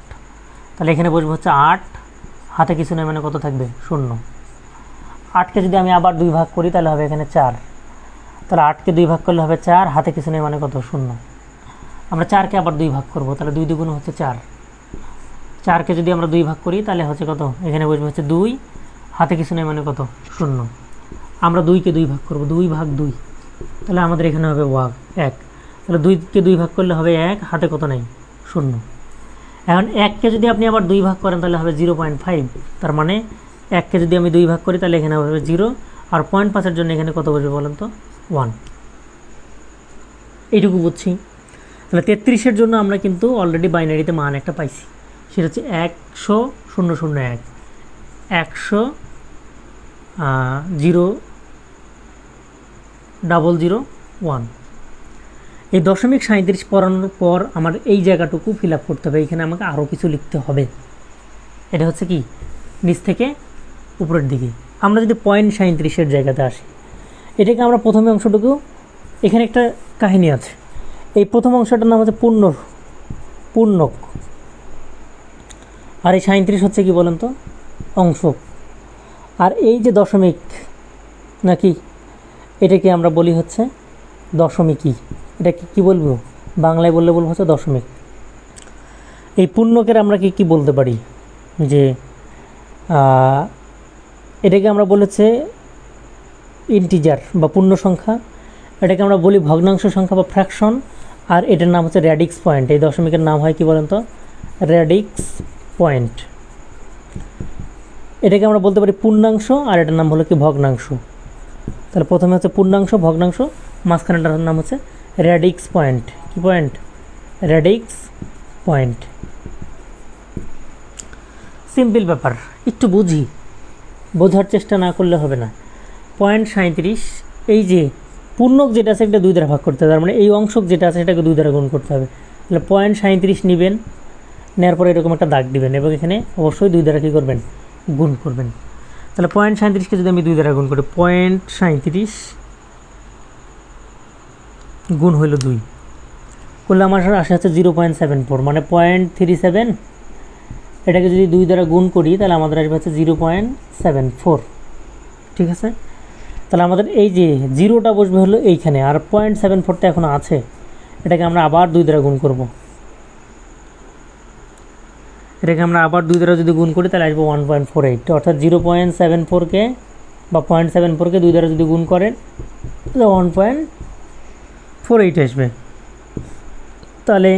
তাহলে এখানে বসবে হচ্ছে 8, হাতে কিছু নেই মানে কত থাকবে? 0। 8কে যদি আমি আবার 2 ভাগ করি তাহলে হবে এখানে 4, তাহলে 8কে 2 ভাগ করলে হবে 4, হাতে কিছু নেই মানে কত? 0। আমরা 4কে আবার 2 ভাগ করব, তাহলে 2 দুগুণ হচ্ছে 4। 4কে যদি আমরা 2 ভাগ করি তাহলে হচ্ছে কত? এখানে বসবে হচ্ছে 2, হাতে কিছু নেই মানে কত? 0। আমরা 2কে 2 ভাগ করব, 2 ভাগ 2, তাহলে আমাদের এখানে হবে 1। তাহলে 2কে 2 ভাগ করলে হবে 1, হাতে কত নেই? 0। এখন 1কে যদি আপনি আবার 2 ভাগ করেন তাহলে হবে 0.5, তার মানে 1কে যদি আমি 2 ভাগ করি তাহলে এখানে হবে 0, আর 0.5-এর জন্য এখানে কত বসবে বলেন তো? 1। এইটুকু বুঝছি। তাহলে 33-এর জন্য আমরা কিন্তু অলরেডি বাইনারিতে মান একটা পাইছি, সেটা হচ্ছে 100,001, 100,001। এই দশমিক 37 পড়ানোর পর আমার এই জায়গাটুকু ফিল আপ করতে হবে। এখানে আমাকে আরও কিছু লিখতে হবে। এটা হচ্ছে কি? নিচ থেকে উপরের দিকে। আমরা যদি 0.37-এর জায়গাতে আসি, এটাকে আমরা প্রথমে অংশটুকু, এখানে একটা কাহিনী আছে। এই প্রথম অংশটার নাম হচ্ছে পূর্ণক, আর এই 37 হচ্ছে কি বলেন তো অংশক। আর এই যে দশমিক নাকি, এটাকে আমরা বলি হচ্ছে দশমিকই। এটাকে কি বলবো, বাংলায় বললে বলবো হচ্ছে দশমিক। এই পূর্ণকের আমরা কি বলতে পারি, যে এটাকে আমরা বলেছে ইন্টিজার বা পূর্ণ সংখ্যা, এটাকে আমরা বলি ভগ্নাংশ সংখ্যা বা ফ্র্যাকশন, আর এটার নাম হচ্ছে র্যাডিক্স পয়েন্ট। এই দশমিকের নাম হয় কি বলেন তো, র্যাডিক্স পয়েন্ট। এটাকে আমরা বলতে পারি পূর্ণাংশ, আর এটার নাম হলো কি ভগ্নাংশ। তাহলে প্রথমে হচ্ছে পূর্ণাংশ, ভগ্নাংশ, মাঝখানেটার নাম হচ্ছে র্যাডিক্স পয়েন্ট। কি পয়েন্ট, র্যাডিক্স পয়েন্ট। সিম্পল ব্যাপার, একটু বোঝার চেষ্টা না করলে হবে না। 0.37, এই যে পূর্ণক যেটা আছে এটা 2 দ্বারা ভাগ করতে হবে, তার মানে এই অংশক যেটা আছে সেটাকে 2 দ্বারা গুণ করতে হবে। তাহলে 0.37 নেবেন, নেওয়ার পরে এরকম একটা দাগ দিবেন এবং এখানে অবশ্যই 2 দ্বারা কী করবেন, গুণ করবেন। তাহলে 0.37কে যদি আমি 2 দ্বারা গুণ করি, 0.37 গুণ হইল 2, করলে আমার আসে হচ্ছে 0.74, মানে 0.37। এটাকে যদি 2 দ্বারা গুণ করি তাহলে আমাদের আসবে হচ্ছে 0.74। ঠিক আছে, তাহলে আমাদের এই যে জিরোটা বসবে হলো এইখানে, আর 0.74টা এখন আছে, এটাকে আমরা আবার 2 দ্বারা গুণ করব। এটাকে আমরা আবার 2 দ্বারা যদি গুণ করি তাহলে আসবে 1.48, অর্থাৎ 0.74কে বা 0.74কে 2 দ্বারা যদি গুণ করেন তাহলে 1.48 আসবে। তাহলে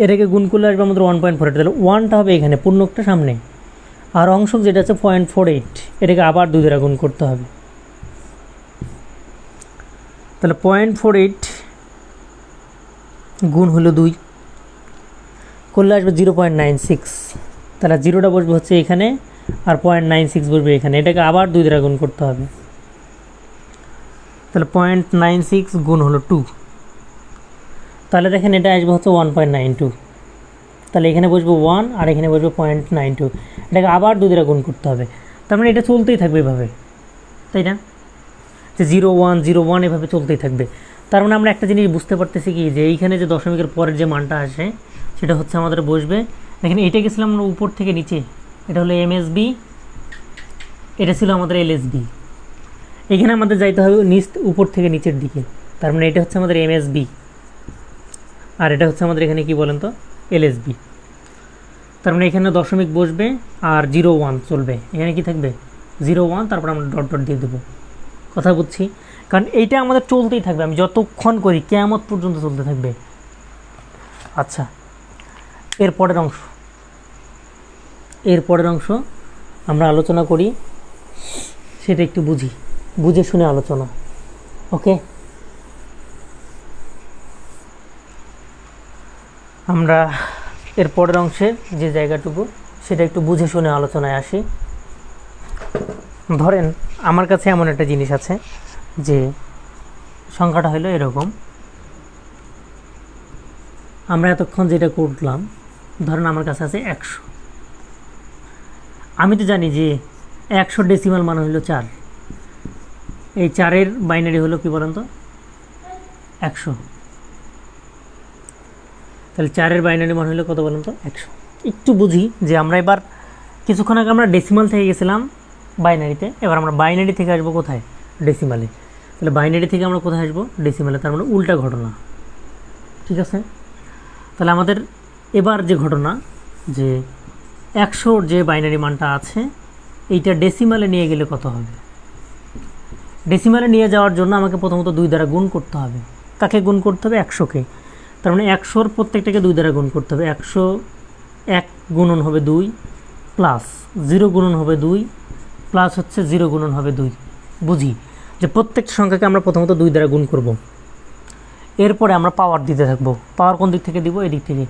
এটাকে গুণ করলে আসবে আমাদের 1.48, তাহলে 1টা হবে এখানে পূর্ণকটা সামনে, আর অংশক যেটা আছে 0.48, এটাকে আবার 2 দ্বারা গুণ করতে হবে। তাহলে 0.48 গুণ হলো 2, করলে আসবে 0.96। তাহলে জিরোটা বসবে হচ্ছে এখানে, আর 0.96 বসবে এখানে, এটাকে আবার 2 দ্বারা গুণ করতে হবে। তাহলে 0.96 গুণ হলো 2, তাহলে দেখেন এটা আসবে হচ্ছে 1.92। তাহলে এখানে বসবে 1 আর এখানে বসবে 0.92, এটাকে আবার 2 দ্বারা গুণ করতে হবে। তার মানে এটা চলতেই থাকবে এভাবে, তাই না, যে 0.1 এভাবে চলতেই থাকবে। তার মানে আমরা একটা জিনিস বুঝতে পারতেছি কি, যে এইখানে যে দশমিকের পরের যে মানটা আসে সেটা হচ্ছে আমাদের বসবে, এখানে এইটা গেছিলাম আমরা উপর থেকে নিচে, এটা হলো এমএসবি, এটা ছিল আমাদের এলএসবি। এখানে আমাদের যাইতে হবে উপর থেকে নিচের দিকে, তার মানে এটা হচ্ছে আমাদের এমএসবি, আর এটা হচ্ছে আমাদের এখানে কি বলেন তো এলএসবি। তার মানে এখানে দশমিক বসবে আর 0.1 চলবে, এখানে কি থাকবে 0.1, তারপর আমরা ডট ডট দিয়ে দেবো। কথা বুঝছি, কারণ এইটা আমাদের চলতেই থাকবে, আমি যতক্ষণ করি কিয়ামত পর্যন্ত চলতে থাকবে। আচ্ছা, এর পরের অংশ আমরা আলোচনা করি, সেটা একটু বুঝে শুনে আলোচনা। ওকে, আমরা এর পরের অংশের যে জায়গাটুকু সেটা একটু বুঝে শুনে আলোচনায় আসি। ধরেন আমার কাছে এমন একটা জিনিস আছে যে সংখ্যাটা হলো এরকম, আমরা এতক্ষণ যেটা করলাম, ধরেন আমার কাছে আছে 100। আমি তো জানি যে 100 ডেসিমাল মান হলো 4, এই 4-এর বাইনারি হলো কি বলেন তো 100। তাহলে 4-এর বাইনারি মান হলো কত বলেন তো 100। একটু বুঝি যে আমরা এবার কিছুক্ষণ আগে আমরা ডেসিমাল থেকে গেছিলাম বাইনারিতে, এবার আমরা বাইনারি থেকে আসবো কোথায়, ডেসিমালে। তাহলে বাইনারি থেকে আমরা কোথায় আসবো, ডেসিমালে, তার মানে উল্টা ঘটনা। ঠিক আছে, তাহলে আমাদের এবার যে ঘটনা, যে 100-র যে বাইনারি মানটা আছে এইটা ডেসিমালে নিয়ে গেলে কত হবে। ডেসিমালে নিয়ে যাওয়ার জন্য আমাকে প্রথমত 2 দ্বারা গুণ করতে হবে। কাকে গুণ করতে হবে, 100-কে। তার মানে 100-র প্রত্যেকটাকে 2 দ্বারা গুণ করতে হবে। 101 গুণন হবে 2, প্লাস 0 গুণন হবে 2, প্লাস হচ্ছে 0 গুণন হবে 2। বুঝি যে প্রত্যেকটা সংখ্যাকে আমরা প্রথমত 2 দ্বারা গুণ করব, এরপরে আমরা পাওয়ার দিতে থাকবো। পাওয়ার কোন দিক থেকে দিব, এই দিক থেকে।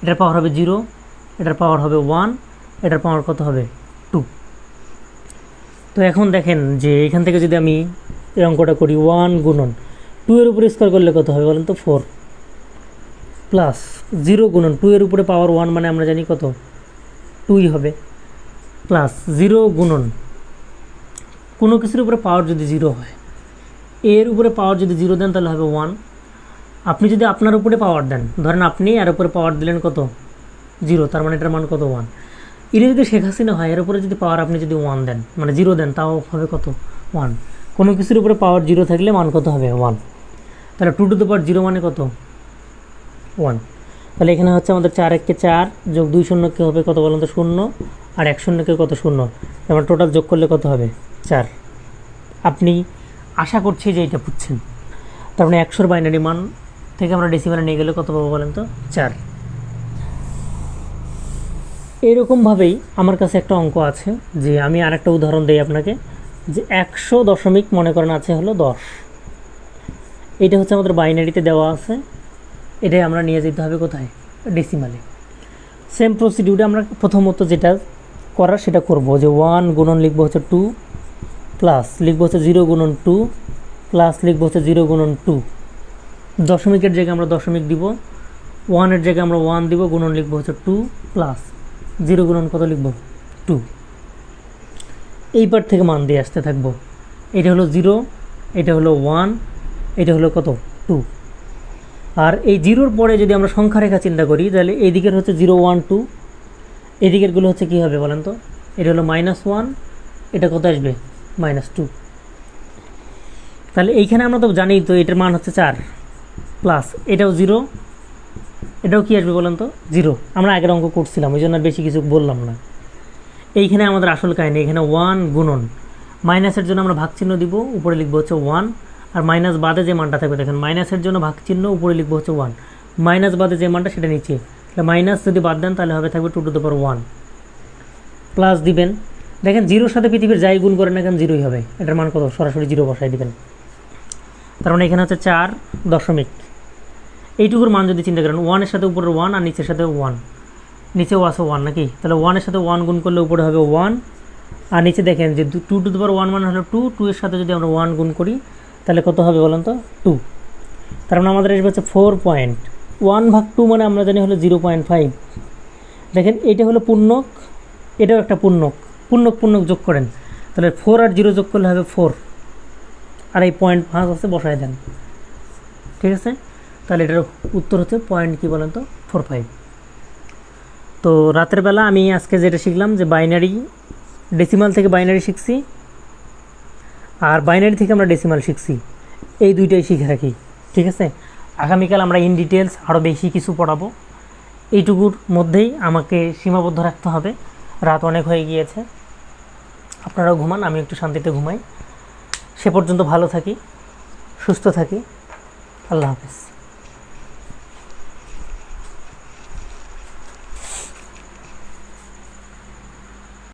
এটার পাওয়ার হবে 0, এটার পাওয়ার হবে 1, এটার পাওয়ার কত হবে 2। তো এখন দেখেন যে এখান থেকে যদি আমি এই অঙ্কটা করি, 1 গুণন 2 এর উপরে স্কোয়ার করলে কত হবে বলেন তো 4, প্লাস 0 গুণন 2 এর উপরে পাওয়ার 1 মানে আমরা জানি কত 2ই হবে, প্লাস 0 গুণন কোনো কিছুর উপরে পাওয়ার যদি 0 হয়, এর উপরে পাওয়ার যদি 0 দেন তাহলে হবে 1। আপনি যদি আপনার উপরে পাওয়ার দেন, ধরেন আপনি এর উপরে পাওয়ার দিলেন কত জিরো, তার মানে এটার মান কত 1। এটা যদি শেখ হাসিনা হয়, এর উপরে যদি পাওয়ার আপনি যদি 1 দেন, মানে 0 দেন, তাও হবে কত 1। কোনো কিছুর উপরে পাওয়ার 0 থাকলে মান কত হবে 1। তাহলে 2 টু দ্য পাওয়ার 0 মানে কত 1। তাহলে এখানে হচ্ছে আমাদের 4 1 কে 4 যোগ 2 0 কে হবে কত বলুন তো 0, আর 1 0 কে কত 0, তারপর টোটাল যোগ করলে কত হবে 4। আপনি আশা করছি যে এটা বুঝছেন। তার মানে 100-র বাইনারি মান থেকে আমরা ডেসিমালে নিয়ে গেলে কত পাবো বলেন তো 4। এরকমভাবেই আমার কাছে একটা অঙ্ক আছে, যে আমি আরেকটা উদাহরণ দিই আপনাকে, যে 100 দশমিক মনে করেন আছে হলো 10। এটা হচ্ছে আমাদের বাইনারিতে দেওয়া আছে, এটাই আমরা নিয়ে যেতে হবে কোথায় ডেসিমালে। সেম প্রসিডিউরে আমরা প্রথমত যেটা করার সেটা করব, যে 1 গুণন লিখবো হচ্ছে 2, প্লাস লিখবো হচ্ছে 0 গুণন 2, প্লাস লিখবো হচ্ছে 0 গুণন 2। দশমিকের জায়গায় আমরা দশমিক দিব, 1-এর জায়গায় আমরা 1 দিব, গুণন লিখবো হচ্ছে 2, প্লাস 0 গুণন কত লিখবো 2। এই পার্ট থেকে মান দিয়ে আসতে থাকবো। এটা হলো 0, এটা হলো 1, এটা হলো কত 2। আর এই 0-র পরে যদি আমরা সংখ্যা রেখা চিন্তা করি, তাহলে এই দিকের হচ্ছে 0 1 2, এই দিকেরগুলো হচ্ছে কী হবে বলেন তো, এটা হলো -1, এটা কত আসবে -2। তাহলে এইখানে আমরা তো জানি তো এটার মান হচ্ছে 4, প্লাস এটাও 0, এটাও কি আসবে বলেন তো 0। আমরা আগের অঙ্ক করছিলাম, ওই জন্য আর বেশি কিছু বললাম না। এইখানে আমাদের আসল কাহিনী, এখানে 1 গুণন, মাইনাসের জন্য আমরা ভাগ চিহ্ন দিব, উপরে লিখবো হচ্ছে 1, আর মাইনাস বাদে যে মানটা থাকবে দেখেন, মাইনাসের জন্য ভাগ চিহ্ন, উপরে লিখবো হচ্ছে 1, মাইনাস বাদে যে মানটা সেটা নিচে, তাহলে মাইনাস যদি বাদ দেন তাহলে হবে থাকবে 2 টু দ্য পাওয়ার 1, প্লাস দিবেন। দেখেন 0-র সাথে পৃথিবীর যাই গুণ করেন না কেন 0ই হবে, এটার মান কত সরাসরি 0 বসাই দিবেন। তার মানে এখানে হচ্ছে 4 দশমিক, এইটুকুর মান যদি চিন্তা করেন, 1-এর সাথে উপরের 1 আর নিচের সাথে 1, নিচেও আছে 1 নাকি, তাহলে 1-এর সাথে 1 গুণ করলে উপরে হবে 1, আর নিচে দেখেন যে 2 টু দ্য পাওয়ার 1 মানে হলো 2, 2-এর সাথে যদি আমরা 1 গুণ করি তাহলে কত হবে বলেন তো 2। তার মানে আমাদের আসবে হচ্ছে 4.1/2 মানে আমরা জানি হলো 0.5। দেখেন এটা হলো পূর্ণক, এটাও একটা পূর্ণক, পূর্ণক পূর্ণক যোগ করেন, তাহলে 4 আর 0 যোগ করলে হবে 4, আর এই 0.5 আছে বসায় দেন, ঠিক আছে। তাহলে এটার উত্তর হচ্ছে পয়েন্ট কী বলেন তো 45। তো রাতের বেলা আমি আজকে যেটা শিখলাম, যে বাইনারি, ডেসিমাল থেকে বাইনারি শিখছি, আর বাইনারি থেকে আমরা ডেসিমাল শিখছি, এই দুইটাই শিখে রাখি, ঠিক আছে। আগামীকাল আমরা ইন ডিটেলস আরও বেশি কিছু পড়াবো, এইটুকুর মধ্যেই আমাকে সীমাবদ্ধ রাখতে হবে। রাত অনেক হয়ে গিয়েছে, আপনারাও ঘুমান, আমি একটু শান্তিতে ঘুমাই। সে পর্যন্ত ভালো থাকি, সুস্থ থাকি, আল্লাহ হাফেজ।